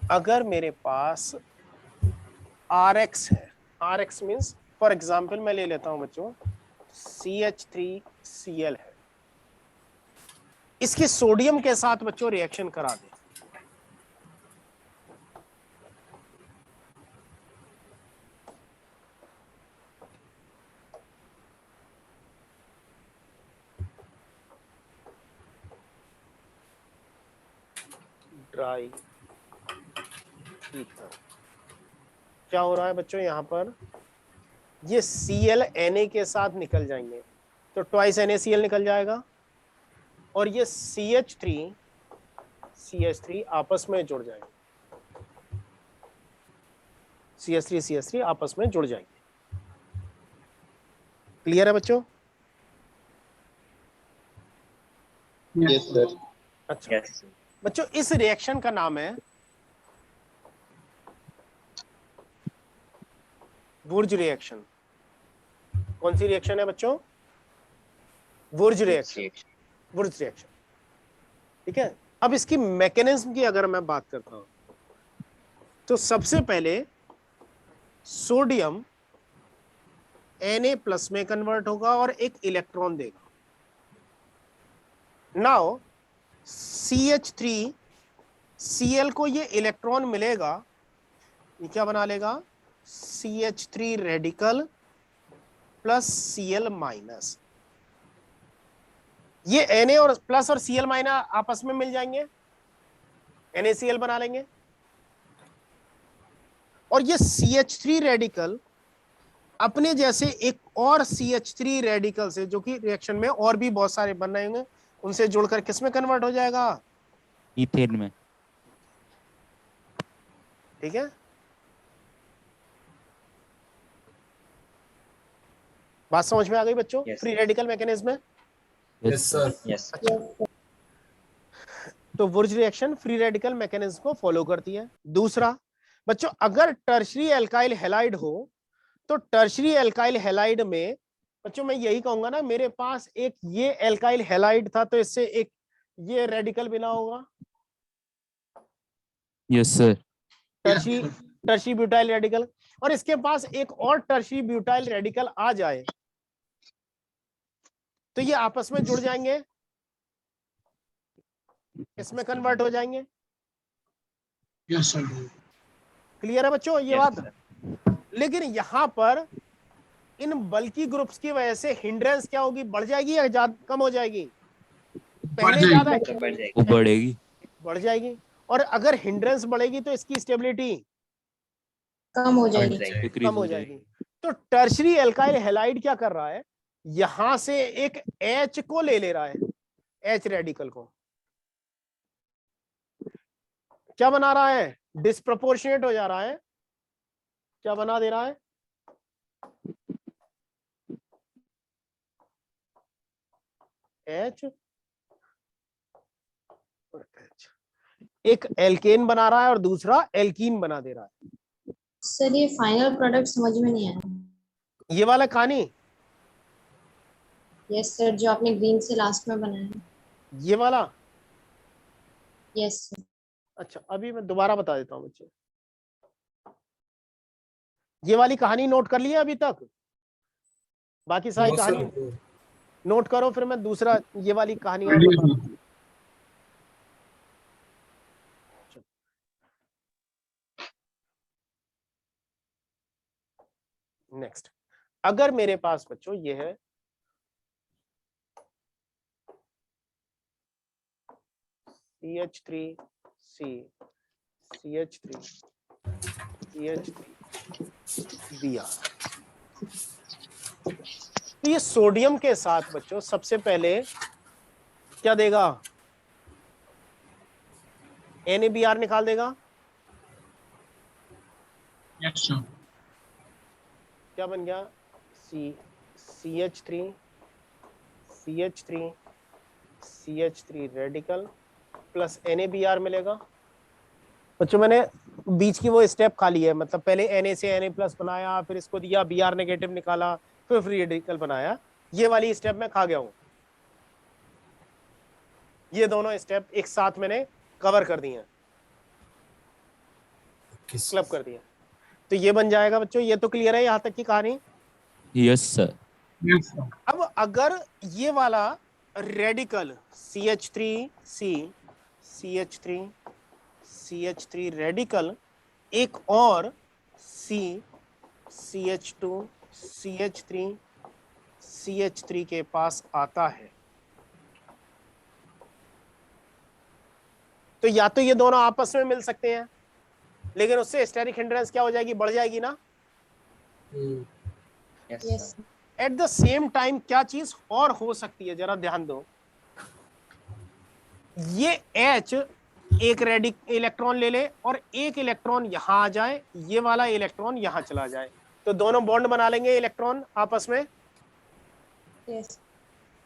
अगर मेरे पास RX है, RX मीन्स फॉर एग्जाम्पल मैं ले लेता हूं बच्चों CH3Cl है, इसके सोडियम के साथ बच्चों रिएक्शन करा दे। Dry ether. क्या हो रहा है बच्चों यहाँ पर? ये Cl Na के साथ निकल जाएंगे तो ट्वाइस NaCl निकल जाएगा, और ये CH3 आपस में जुड़ जाएंगे, CH3 आपस में जुड़ जाएंगे। क्लियर है बच्चों? Yes sir. अच्छा बच्चों, इस रिएक्शन का नाम है वुर्ज रिएक्शन। कौन सी रिएक्शन है बच्चों? वुर्ज रिएक्शन। वुर्ज रिएक्शन, ठीक है। अब इसकी मैकेनिज्म की अगर मैं बात करता हूं तो सबसे पहले सोडियम Na+ में कन्वर्ट होगा और एक इलेक्ट्रॉन देगा। नाउ CH3Cl को ये इलेक्ट्रॉन मिलेगा, ये क्या बना लेगा? CH3 radical plus Cl minus. ये Na और प्लस और Cl माइनस आपस में मिल जाएंगे, NaCl बना लेंगे, और ये CH3 रेडिकल अपने जैसे एक और CH3 रेडिकल से, जो कि रिएक्शन में और भी बहुत सारे बन रहे होंगे, उनसे जुड़कर किस में कन्वर्ट हो जाएगा? ईथेन में। ठीक है, बात समझ में आ गई बच्चों? फ्री रेडिकल मैकेनिज्म में। Yes sir. यस। तो वुर्ज रिएक्शन फ्री रेडिकल मैकेनिज्म को फॉलो करती है। दूसरा बच्चों, अगर टर्शरी एल्काइल हैलाइड हो तो टर्शरी एल्काइल हैलाइड में बच्चों मैं यही कहूंगा ना, मेरे पास एक ये एल्काइल हैलाइड था तो इससे एक ये रेडिकल बना होगा। Yes sir. Tertiary butyl radical, और इसके पास एक और टर्शरी ब्यूटाइल रेडिकल आ जाए तो ये आपस में जुड़ जाएंगे, इसमें कन्वर्ट हो जाएंगे। Yes sir. क्लियर है बच्चों ये बात? लेकिन यहां पर इन बल्की ग्रुप्स की वजह से हिंड्रेंस क्या होगी? बढ़ जाएगी या कम हो जाएगी? पहले ज्यादा बढ़ेगी। बढ़ जाएगी। और अगर हिंड्रेंस बढ़ेगी तो इसकी स्टेबिलिटी कम हो जाएगी। कम हो जाएगी। तो टर्शरी एल्काइल हैलाइड क्या कर रहा है? यहां से एक H को ले रहा है, H रेडिकल को क्या बना रहा है? डिस्प्रोपोर्शनेट हो जा रहा है। क्या बना दे रहा है? H एक एल्केन बना रहा है और दूसरा एल्कीन बना दे रहा है। सर ये फाइनल प्रोडक्ट समझ में नहीं आया। ये वाला कहानी? यस सर, जो आपने ग्रीन से लास्ट में बनाया। ये वाला? Yes sir. अच्छा, अभी मैं दोबारा बता देता हूँ बच्चे। ये वाली कहानी नोट कर लिया अभी तक? बाकी सारी No, कहानी sir. नोट करो, फिर मैं दूसरा ये वाली कहानी और Yes, बताता sir. हूँ। नेक्स्ट, अगर मेरे पास बच्चों ये है CH3C CH3 CH3 Br, तो ये सोडियम के साथ बच्चों सबसे पहले क्या देगा, NaBr निकाल देगा। Yes, sir. क्या बन गया, CH3 CH3 radical plus NaBr मिलेगा। बच्चों मैंने बीच की वो स्टेप खा ली है, मतलब पहले Na से Na प्लस बनाया, फिर इसको दिया, Br नेगेटिव निकाला, फिर फ्री रेडिकल बनाया, ये वाली स्टेप मैं खा गया हूं। ये दोनों स्टेप एक साथ मैंने कवर कर दिए हैं, क्लब कर दिया, तो ये बन जाएगा बच्चों। ये तो क्लियर है यहां तक की कहानी? Yes sir. Yes, sir. अब अगर ये वाला रेडिकल CH3 रेडिकल एक और CH3 के पास आता है, तो या तो ये दोनों आपस में मिल सकते हैं, लेकिन उससे स्टेरिक हिंड्रेंस क्या हो जाएगी, बढ़ जाएगी ना। Yes at the same time क्या चीज और हो सकती है, जरा ध्यान दो, ये H एक इलेक्ट्रॉन ले ले और एक इलेक्ट्रॉन यहां आ जाए, ये वाला इलेक्ट्रॉन यहां चला जाए, तो दोनों बॉन्ड बना लेंगे इलेक्ट्रॉन आपस में। यस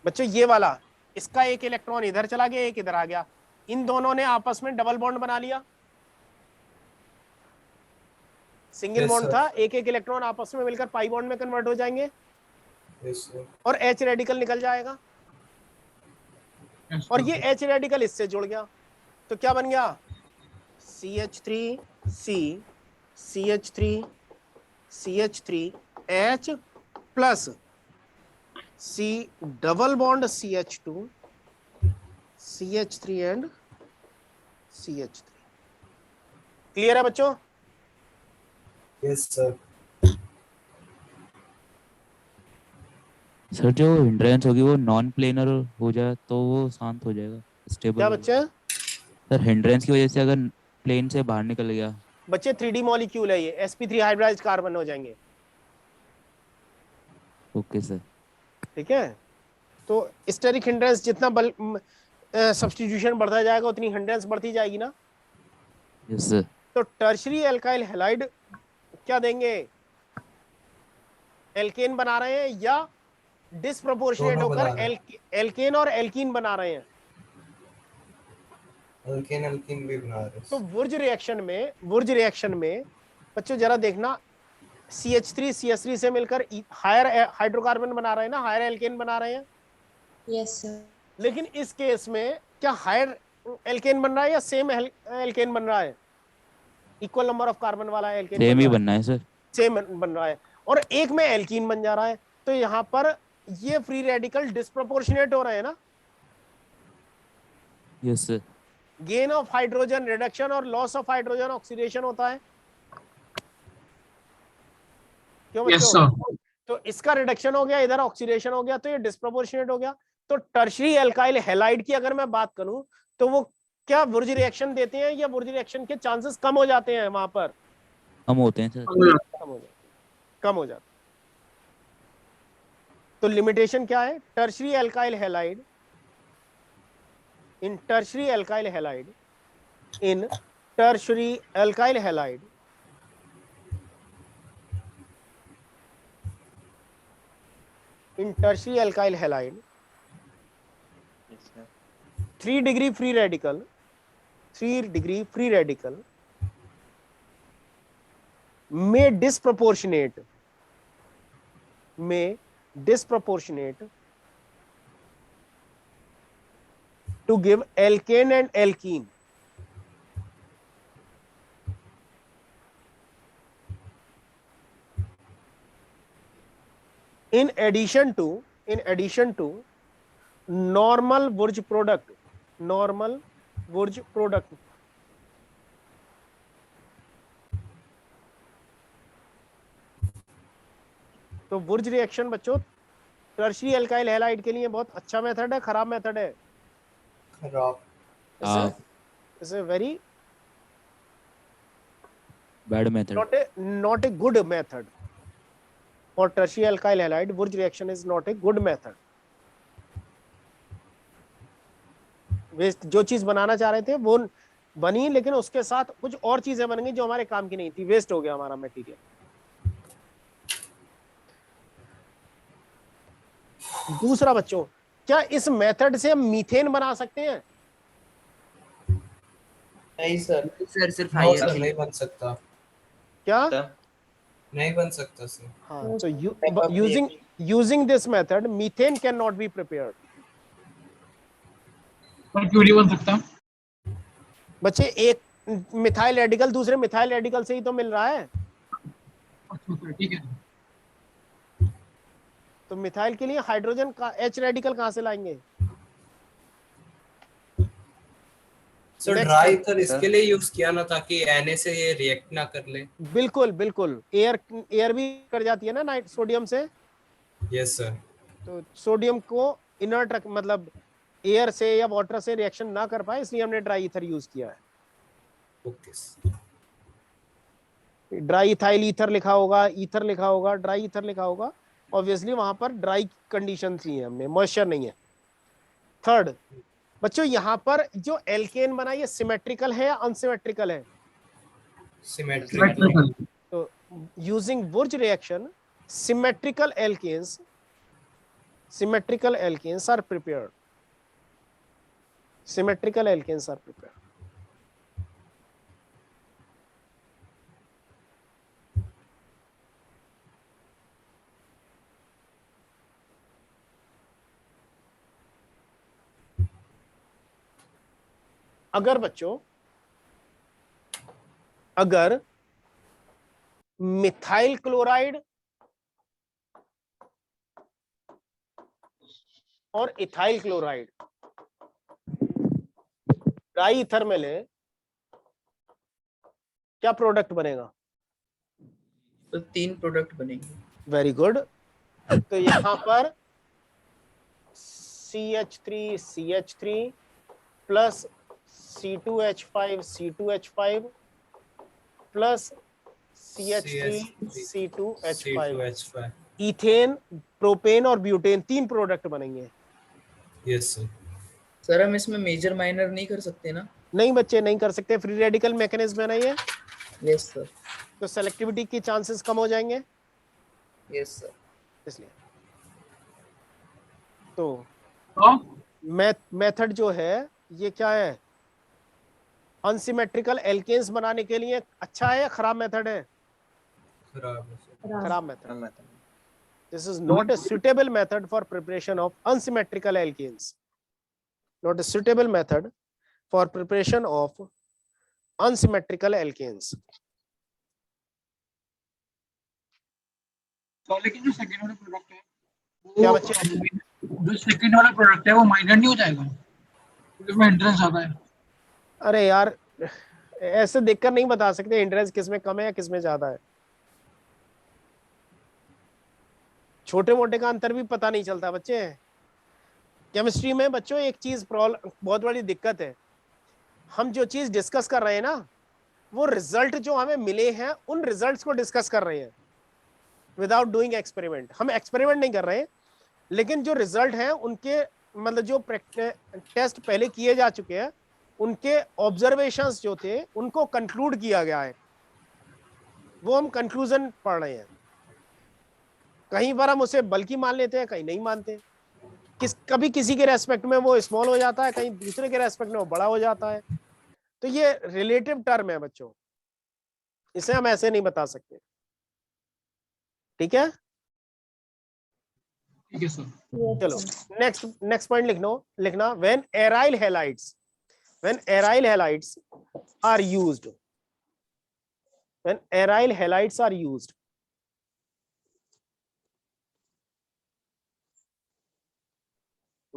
बच्चों ये वाला, इसका एक इलेक्ट्रॉन इधर चला गया, एक इधर आ गया, इन दोनों ने आपस में डबल बॉन्ड बना लिया। Single Yes, bond sir. था, एक एक इलेक्ट्रॉन आपस में मिलकर पाई बॉन्ड में कन्वर्ट हो जाएंगे Yes, sir. और H रेडिकल निकल जाएगा, Yes, और sir. ये H रेडिकल इससे जुड़ गया, तो क्या बन गया, CH3H plus C double bond CH2 CH3 and CH3। Clear है बच्चों? Yes, sir. सर जो हिंड्रेंस होगी वो नॉन प्लेनर हो जाए तो वो शांत हो जाएगा, स्टेबल। क्या बच्चे? सर हिंड्रेंस की वजह से अगर प्लेन से बाहर निकल गया। बच्चे 3D मॉलिक्यूल है ये, sp3 हाइब्रिडाइज्ड कार्बन हो जाएंगे। Okay sir. ठीक है, तो स्टेरिक हिंड्रेंस जितना सब्स्टिट्यूशन बढ़ता जाएगा उतनी हिंड्रेंस बढ़ती जाएगी ना। Yes sir. तो टर्शरी एल्काइल हैलाइड क्या देंगे, एल्केन बना रहे हैं या डिस्प्रोपोर्शनेट दोनों बना होकर रहे हैं। एल्केन और एल्कीन बना रहे हैं। अल्केन भी बना रहे हैं। तो वुर्ज रिएक्शन में बच्चों जरा देखना, CH3 CH3 से मिलकर हायर हाइड्रोकार्बन बना रहे हैं ना, हायर एल्केन बना रहे हैं। Yes sir. लेकिन इस केस में क्या हायर एल्केन बन रहा है या सेम एल्केन बन रहा है, इक्वल नंबर ऑफ कार्बन वाला एल्केन सेम ही बनना है सर। सेम बन रहा है, और एक में एल्कीन बन जा रहा है, तो यहाँ पर ये फ्री रेडिकल डिस्प्रोपोर्शनेट हो रहे हैं ना। Yes sir. Gain of hydrogen reduction और लॉस ऑफ हाइड्रोजन ऑक्सीडेशन होता है, क्यों Yes, बच्चों? sir. तो इसका रिडक्शन हो गया, इधर ऑक्सीडेशन हो गया, तो ये डिस्प्रोपोर्शनेट हो गया। तो टर्शरी एल्काइल हैलाइड की अगर मैं बात करूं तो वो क्या वुर्ज रिएक्शन देते हैं या वुर्ज रिएक्शन के चांसेस कम हो जाते हैं, वहां पर कम होते हैं सर। कम हो जाते। तो लिमिटेशन क्या है, tertiary alkyl halide in tertiary alkyl halide in tertiary alkyl halide in tertiary alkyl halide 3 degree free radical may disproportionate to give alkane and alkene. in addition to normal Wurtz product, तो वुर्ज reaction बच्चों tertiary alkyl halide के लिए बहुत अच्छा method है, खराब method है? खराब। It's a very bad method, not a good method for tertiary alkyl halide. Wurtz reaction is not a good method. Waste जो चीज बनाना चाह रहे थे वो बनी, लेकिन उसके साथ कुछ और चीजें बन गई जो हमारे काम की नहीं थी, वेस्ट हो गया हमारा मटेरियल। दूसरा बच्चों, क्या इस मेथड से हम मीथेन बना सकते हैं? नहीं सर, सिर्फ नो सर, नहीं बन सकता। क्या नहीं बन सकता सर। हाँ, so using this method methane cannot be prepared. पर क्यों नहीं बन सकता? बच्चे एक मिथाइल रेडिकल दूसरे मिथाइल रेडिकल से ही तो मिल रहा है। अच्छा ठीक है। तो मिथाइल के लिए हाइड्रोजन का H रेडिकल कहां से लाएंगे? सर ड्राई ईथर इसके लिए यूज किया ना, ताकि Na से ये रिएक्ट ना कर ले। बिल्कुल बिल्कुल, एयर भी कर जाती है ना नाइट सोडियम से। Yes sir. तो सोडियम को इनर्ट मतलब एयर से या वाटर से रिएक्शन ना कर पाए, इसलिए हमने ड्राई ईथर यूज किया है। ओके। ड्राई इथाइल ईथर लिखा होगा, ईथर लिखा होगा, ड्राई ईथर लिखा होगा, ऑब्वियसली वहां पर ड्राई कंडीशन ली है हमने, मॉइस्चर नहीं है। थर्ड बच्चों, यहाँ पर जो एल्केन बना ये सिमेट्रिकल है या अनसिमेट्रिकल है? सिमेट्रिकल। तो using Wurtz reaction symmetrical alkanes are prepared. Symmetrical alkanes are prepared. अगर बच्चों मिथाइल क्लोराइड और इथाइल क्लोराइड ड्राई ईथर में ले, क्या प्रोडक्ट बनेगा? तो 3 प्रोडक्ट बनेंगे। Very good. तो यहां पर CH3 plus C2H5 plus CH3C2H5, ethane, propane और ब्यूटेन 3 प्रोडक्ट बनेंगे। Yes sir. सर हम इसमें मेजर माइनर नहीं कर सकते ना? नहीं बच्चे, नहीं कर सकते, फ्री रेडिकल मैकेनिज्म है ना ये। Yes sir. तो सेलेक्टिविटी के चांसेस कम हो जाएंगे। Yes sir. इसलिए तो मेथड जो है ये क्या है? अनसिमेट्रिकल एल्केन्स बनाने के लिए अच्छा है या खराब मेथड है? खराब method. This is not a suitable method for preparation of unsymmetrical alkanes. Not a suitable method for preparation of unsymmetrical alkanes. तो लेकिन जो सेकंड वाला प्रोडक्ट है क्या बच्चे? जो सेकंड वाला प्रोडक्ट है वो माइनर नहीं हो जाएगा? उसमें एंट्रेंस आता है। अरे यार, ऐसे देखकर नहीं बता सकते इंटरेस्ट किसमें कम है या किसमें ज्यादा है। छोटे मोटे का अंतर भी पता नहीं चलता बच्चे। केमिस्ट्री में बच्चों एक चीज बहुत बड़ी दिक्कत है, हम जो चीज डिस्कस कर रहे हैं ना, वो रिजल्ट जो हमें मिले हैं उन रिजल्ट्स को डिस्कस कर रहे हैं विदाउट डूइंग एक्सपेरिमेंट। हम एक्सपेरिमेंट नहीं कर रहे हैं, लेकिन जो रिजल्ट हैं उनके मतलब जो टेस्ट पहले किए जा चुके हैं उनके ऑब्जर्वेशंस जो थे उनको कंक्लूड किया गया है, वो हम कंक्लूजन पढ़ रहे हैं। कहीं बार हम उसे बल्कि मान लेते हैं, कहीं नहीं मानते। कभी किसी के रेस्पेक्ट में वो स्मॉल हो जाता है, कहीं दूसरे के रेस्पेक्ट में वो बड़ा हो जाता है। तो ये रिलेटिव टर्म है बच्चों, इसे हम ऐसे नहीं बता सकते। ठीक है सर। चलो नेक्स्ट पॉइंट लिखना when aryl halides are used, when aryl halides are used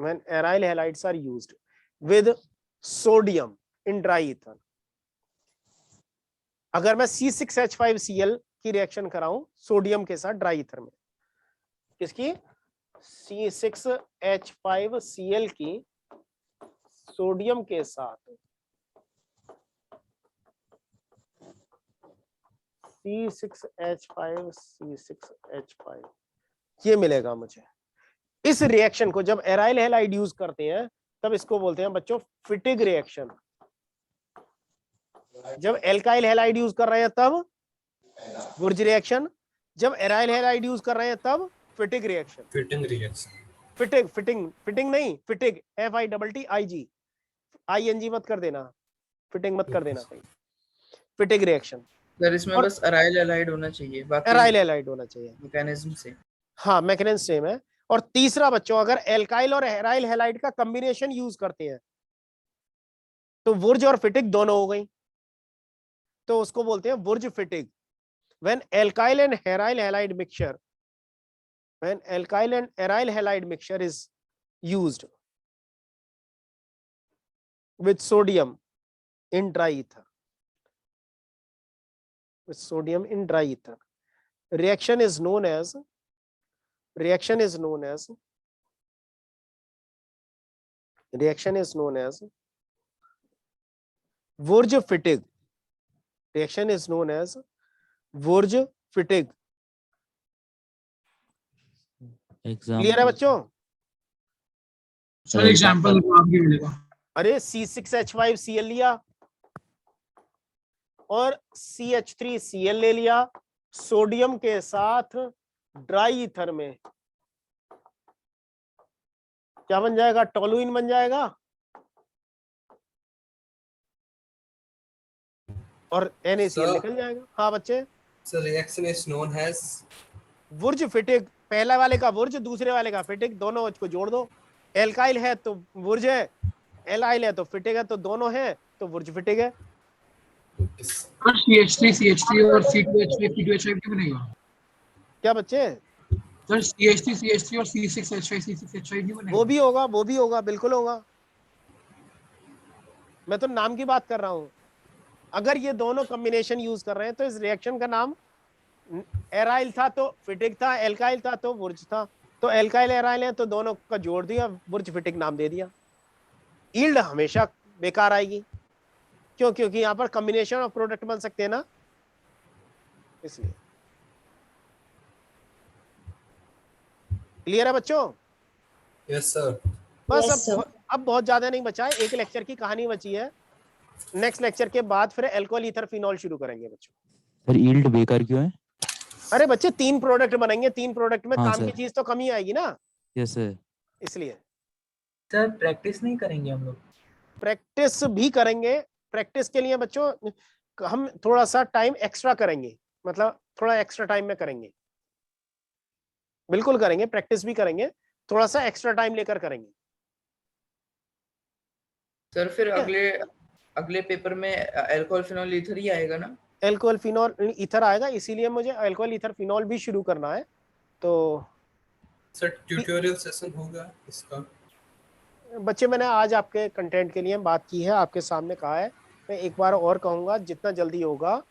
when aryl halides are used with sodium in dry ether, अगर मैं C6H5Cl की रिएक्शन कराऊं सोडियम के साथ ड्राई ईथर में, किसकी C6H5Cl की सोडियम के साथ C6H5 ये मिलेगा मुझे। इस रिएक्शन को जब एराइल हैलाइड यूज करते हैं तब इसको बोलते हैं बच्चों फिटिग रिएक्शन। जब एल्काइल हैलाइड यूज कर रहे हैं तब वुर्ज रिएक्शन, जब एराइल हैलाइड यूज कर रहे हैं तब फिटिग रिएक्शन। फिटिंग रिएक्शन, फिटिंग नहीं, फिटिग FITTIG, ING मत कर देना, फिटिंग मत कर देना कहीं। फिटिग रिएक्शन सर इसमें बस अराइल हैलाइड होना चाहिए, बाकी एराइल हैलाइड होना चाहिए। मैकेनिज्म से हाँ मैकेनिज्म सेम है। और तीसरा बच्चों अगर एल्काइल और एराइल हैलाइड का कॉम्बिनेशन यूज करते हैं तो वुर्ज और फिटिग दोनों हो गई, तो उसको बोलते हैं Wurtz Fittig. When alkyl and aryl halide mixture, when alkyl and aryl halide mixture is used with sodium in dry ether, with sodium in dry ether, reaction is known as Wurz fatigue. Reaction is known as Wurz fatigue. Clear है बच्चों? Sir example आपके मिलेगा। अरे C6H5Cl लिया और CH3Cl ले लिया sodium के साथ ड्राई ईथर में, क्या बन जाएगा? टोलुइन बन जाएगा और NaCl निकल जाएगा। हाँ बच्चे, sir reaction is known as Wurtz Fittig. पहला वाले का वुर्ज, दूसरे वाले का फिटिग, दोनों को जोड़ दो। एल्काइल है तो वुर्ज है, एलाइल है तो फिटिग है, तो दोनों है तो वुर्ज फिटिग है। और CH3 और C2H5 क्यों बनेगा? क्या बच्चे? सर CH3 और C6H5 क्यों बनेगा? वो भी होगा, बिल्कुल होगा। मैं तो नाम की बात कर रहा हूं। अगर ये दोनों कॉम्बिनेशन यूज कर रहे हैं तो इस रिएक्शन का नाम एराइल था तो फिटिग था, एल्काइल था तो वुर्ज था। तो एल्काइल एराइल है तो दोनों का जोड़ दिया, वुर्ज फिटिग नाम दे दिया। यील्ड हमेशा बेकार आएगी, क्यों? क्योंकि यहाँ पर कॉम्बिनेशन ऑफ प्रोडक्ट बन सकते हैं ना, इसलिए। क्लियर है बच्चों? Yes sir. बस अब बहुत ज्यादा नहीं बचा है, एक लेक्चर की कहानी बची है। नेक्स्ट लेक्चर के बाद फिर अल्कोहल ईथर फिनॉल शुरू करेंगे बच्चों। सर यील्ड बेकार क्यों है? अरे बच्चे 3 प्रोडक्ट बनेंगे, 3 प्रोडक्ट में हाँ, काम की सर। चीज तो कम ही आएगी ना, यस सर। इसलिए। सर प्रैक्टिस नहीं करेंगे हम लोग? प्रैक्टिस भी करेंगे। प्रैक्टिस के लिए बच्चों हम थोड़ा सा टाइम एक्स्ट्रा करेंगे, मतलब थोड़ा एक्स्ट्रा टाइम में करेंगे, बिल्कुल करेंगे। प्रैक्टिस भी करेंगे, थोड़ा सा एक्स्ट्रा टाइम लेकर करेंगे। सर फिर अगले पेपर में अल्कोहल फिनॉल ईथर ही आएगा ना? अल्कोहल फिनॉल ईथर आएगा, इसीलिए मुझे अल्कोहल ईथर फिनॉल भी शुरू करना है। तो सर ट्यूटोरियल सेशन होगा इसका? बच्चे मैंने आज आपके कंटेंट के लिए बात की है, आपके सामने कहा है। मैं एक बार और कहूंगा, जितना जल्दी होगा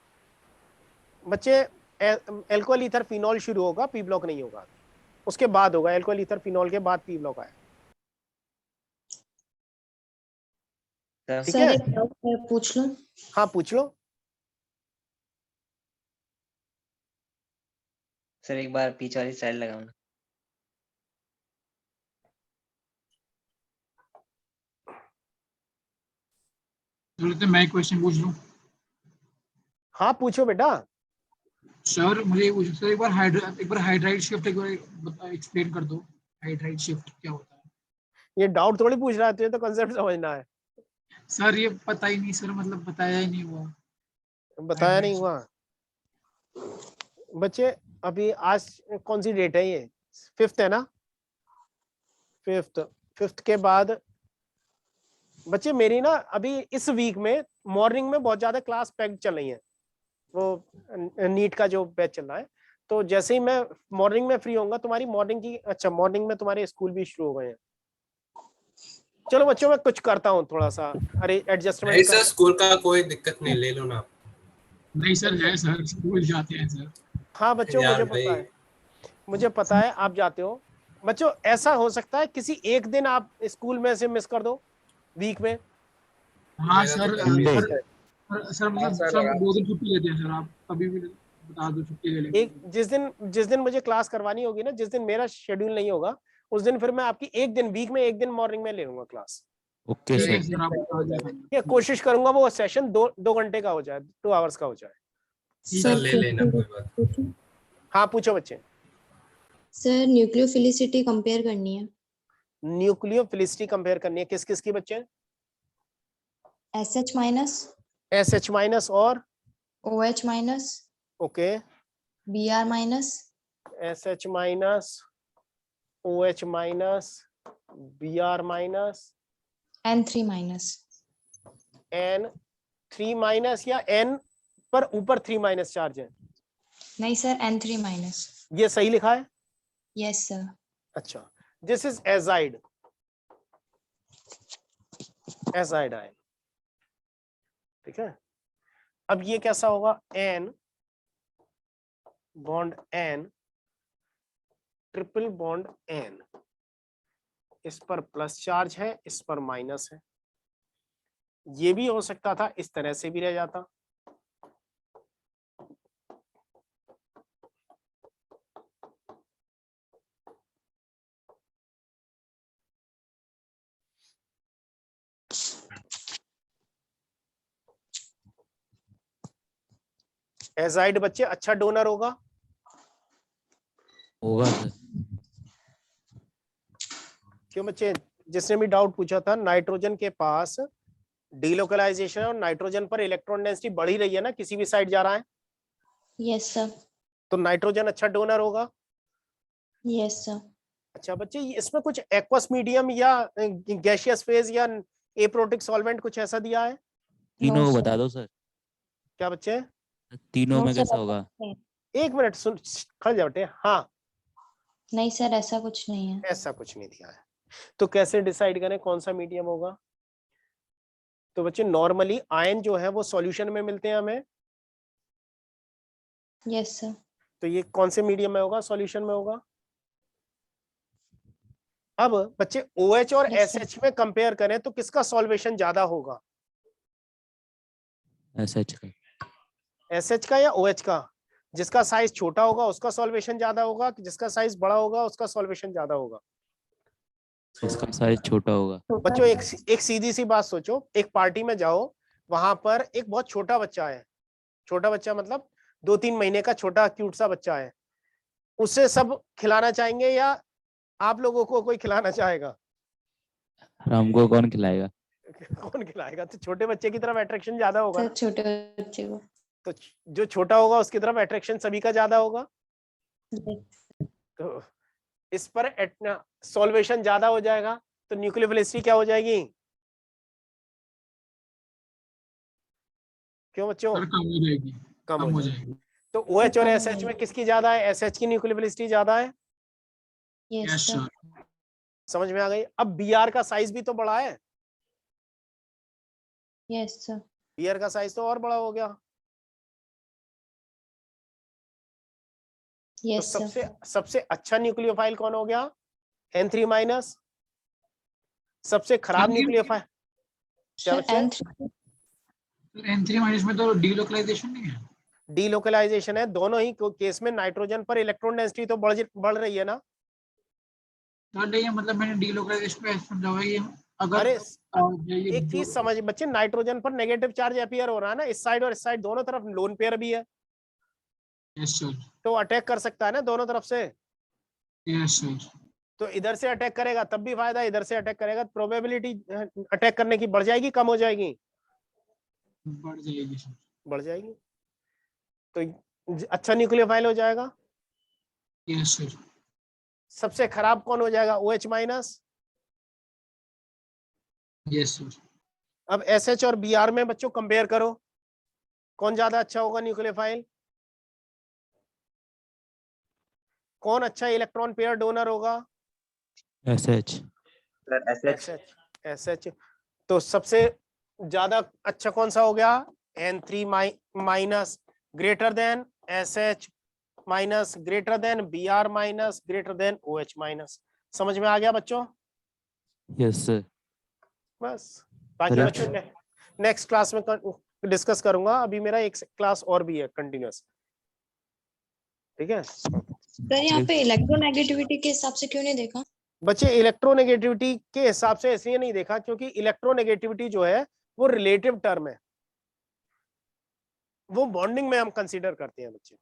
बच्चे अल्कोहल ईथर फिनॉल शुरू होगा, पी ब्लॉक नहीं होगा, उसके बाद होगा। अल्कोहल ईथर फिनॉल के बाद पी ब्लॉक आए। ठीक है? पूछ लो। हाँ पूछ लो। सर एक बार पीछे वाली साइड लगाओ ना। तो मैं क्वेश्चन पूछ लूं? हाँ पूछो बेटा। सर मुझे ये पूछो, सर एक बार हाइड्राइड शिफ्ट एक बार एक्सप्लेन कर दो। हाइड्राइड शिफ्ट क्या होता है? ये डाउट थोड़ी पूछ रहा है, तुझे तो कांसेप्ट समझना है। सर ये पता ही नहीं सर, मतलब बताया ही नहीं हुआ। बताया नहीं हुआ बच्चे। अभी आज कौन सी डेट है? ये 5th है ना? 5th के बाद बच्चे मेरी ना अभी इस वीक में मॉर्निंग में बहुत ज्यादा क्लास पैक्ड चल रही है, वो नीट का जो बैच चल रहा है। तो जैसे ही मैं मॉर्निंग में फ्री होऊंगा तुम्हारी मॉर्निंग की, अच्छा मॉर्निंग में तुम्हारे स्कूल भी शुरू हो गए हैं, चलो बच्चों मैं कुछ करता हूँ थोड़ा सा, अरे नहीं एडजस्टमेंट सर स्कूल का कोई दिक्कत नहीं, ले लो ना आप। नहीं सर है सर, स्कूल जाते हैं सर। हाँ बच्चों यार मुझे पता है आप जाते हो। बच्चों ऐसा हो सकता है किसी एक दिन आप स्कूल में से मिस कर दो वीक में। हाँ सर सर मतलब हाँ, सर, सर आराम 2 दिन छुट्टी लेते हैं सर, आप कभी भी बता दो छुट्टी ले लेंगे। एक जिस दिन मुझे क्लास करवानी होगी ना, जिस दिन मेरा शेड्यूल नहीं होगा उस दिन फिर मैं आपकी एक दिन वीक में एक दिन मॉर्निंग में ले लूंगा क्लास। ओके ठीक है सर। सर, आप बता दें। ये कोशिश करूंगा वो सेशन 2 घंटे का हो जाए, 2 आवर्स का हो जाए। सर ले लेना, कोई बात नहीं। हाँ पूछो बच्चे। सर न्यूक्लियोफिलिसिटी कंपेयर करनी है। न्यूक्लियोफिलिसिटी कंपेयर करनी है किस किस की बच्चे? SH माइनस, SH माइनस और OH minus, okay, BR minus, SH minus, OH minus, BR minus, N3 minus. N3 minus या N पर ऊपर 3 माइनस चार्ज है? नहीं सर, N3 माइनस। ये सही लिखा है? Yes sir. अच्छा, this is azide, azide ion, ठीक है। अब ये कैसा होगा? N bond N, triple bond N, इस पर प्लस चार्ज है, इस पर माइनस है। ये भी हो सकता था, इस तरह से भी रह जाता। एजाइड बच्चे अच्छा डोनर होगा? सर। क्यों बच्चे, जिसने भी डाउट पूछा था, नाइट्रोजन के पास डीलोकलाइजेशन और नाइट्रोजन पर इलेक्ट्रॉन डेंसिटी बढ़ ही रही है ना, किसी भी साइड जा रहा है। Yes sir. तो नाइट्रोजन अच्छा डोनर होगा। Yes sir. अच्छा बच्चे, इसमें कुछ एक्वस मीडियम या गैसियस फेज या एप्रोटिक सॉल्वेंट कुछ ऐसा दिया है? तीनों No, बता दो सर। क्या बच्चे? तीनों No, में sir, कैसा ऐसा होगा? कुछ नहीं। एक मिनट सुन, खड़ जाओ बेटे। हाँ, नहीं सर, ऐसा कुछ नहीं है। ऐसा कुछ नहीं दिया है। तो कैसे डिसाइड करें कौन सा मीडियम होगा? तो बच्चे नॉर्मली आयन जो है वो सॉल्यूशन में मिलते हैं हमें। Yes sir. तो ये कौन से मीडियम में होगा? सॉल्यूशन में होगा। अब बच्चे OH और Yes, sir. SH में कंपेयर करें तो किसका सॉल्वेशन ज्यादा होगा? SH का। SH का या OH का? जिसका साइज छोटा होगा उसका सॉल्वेशन ज्यादा होगा, जिसका साइज बड़ा होगा उसका सॉल्वेशन ज्यादा होगा? इसका साइज छोटा होगा। बच्चों एक सीधी सी बात सोचो, एक पार्टी में जाओ, वहां पर एक बहुत छोटा बच्चा है, छोटा बच्चा मतलब 2-3 महीने का छोटा क्यूट सा बच्चा है, उसे सब खिलाना चाहेंगे या आप लोगों को कोई खिलाना चाहेगा? हमको कौन खिलाएगा? कौन खिलाएगा? तो छोटे बच्चे की तरफ अट्रैक्शन ज्यादा होगा सर ना? छोटे बच्चे को। तो जो छोटा होगा उसकी तरफ अट्रैक्शन सभी का ज्यादा होगा। तो इस पर सॉल्वेशन ज्यादा हो जाएगा, तो न्यूक्लियोफिलिसिटी क्या हो जाएगी? क्यों बच्चों? सर कम हो जाएगी, कम कम हो हो जाएगी। जाएगी। तो OH और SH में किसकी ज्यादा है? SH की न्यूक्लियोफिलिसिटी ज्यादा है। Yes yes sir. सर। समझ में आ गई? अब BR का साइज भी तो बड़ा है, यस सर। BR का साइज तो और बड़ा हो गया। तो यस सर। सबसे अच्छा न्यूक्लियोफाइल कौन हो गया? N3 minus. सबसे खराब न्यूक्लियोफाइल क्या सर बच्चे? N3 N3 में तो डीलोकलाइजेशन नहीं है। डीलोकलाइजेशन है। दोनों ही केस में नाइट्रोजन पर इलेक्ट्रॉन डेंसिटी तो बढ़ रही है ना। सर नहीं है, मतलब मैंने डीलोकलाइजेशन पे समझा हुआ है ये, अगर अरे ये एक चीज समझ बच्चे, नाइट्रोजन पर नेगेटिव चार्ज अपीयर हो रहा है ना, इस साइड और इस साइड दोनों तरफ लोन पेयर भी है, यस सर। तो अटैक कर सकता है ना दोनों तरफ से। Yes sir. तो इधर से अटैक करेगा तब भी फायदा, इधर से अटैक करेगा प्रोबेबिलिटी अटैक करने की बढ़ जाएगी कम हो जाएगी? बढ़ जाएगी सर। बढ़ जाएगी। तो अच्छा न्यूक्लियोफाइल हो जाएगा। Yes sir. सबसे खराब कौन हो जाएगा? OH minus. Yes sir. अब SH और BR में बच्चों कंपेयर करो, कौन ज्यादा अच्छा होगा न्यूक्लियोफाइल? कौन अच्छा इलेक्ट्रॉन पेयर डोनर होगा? SH। Sir SH। SH, तो सबसे ज्यादा अच्छा कौन सा हो गया? N3 minus greater than SH minus greater than Br minus greater than OH minus. समझ में आ गया बच्चों? Yes sir. बस बाकी Correct. बच्चों नेक्स्ट क्लास में डिस्कस करूंगा, अभी मेरा एक क्लास और भी है कंटिन्यूअस, ठीक है? सर यहाँ पे इलेक्ट्रोनेगेटिविटी के हिसाब से क्यों नहीं देखा? बच्चे इलेक्ट्रोनेगेटिविटी के हिसाब से इसलिए नहीं देखा क्योंकि इलेक्ट्रोनेगेटिविटी जो है वो रिलेटिव टर्म है, वो बॉन्डिंग में हम कंसीडर करते हैं बच्चे,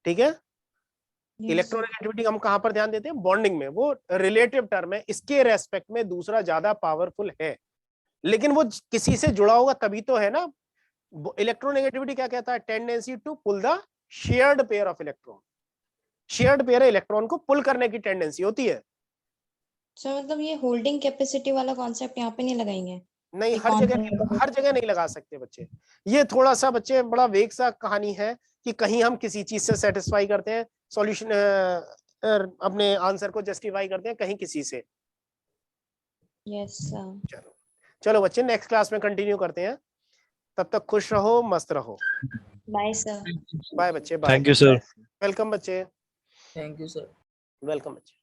ठीक है? इलेक्ट्रोनेगेटिविटी हम कहां पर ध्यान देते हैं? बॉन्डिंग में, वो रिलेटिव टर्म है, इसके रेस्पेक्ट में दूसरा ज्यादा पावरफुल है, लेकिन वो किसी से जुड़ा होगा तभी तो है ना। इलेक्ट्रोनेगेटिविटी क्या कहता है? Tendency to pull the shared pair of electron. Shared pair electron को पुल करने की टेंडेंसी होती है। सर मतलब ये होल्डिंग कैपेसिटी वाला कॉन्सेप्ट यहाँ पे नहीं लगाएंगे? नहीं, हर जगह नहीं लगा सकते बच्चे। ये थोड़ा सा बच्चे बड़ा वेग सा कहानी है कि कहीं हम किसी चीज से सेटिस्फाई करते हैं, सॉल्यूशन अपने आंसर को जस्टिफाई करते हैं, कहीं किसी से। Yes sir. चलो बच्चे नेक्स्ट क्लास में कंटिन्यू करते हैं, तब तक खुश रहो, मस्त रहो। Bye sir. बाय बच्चे, bye. Thank you sir. Welcome बच्चे। Thank you sir. वेलकम बच्चे।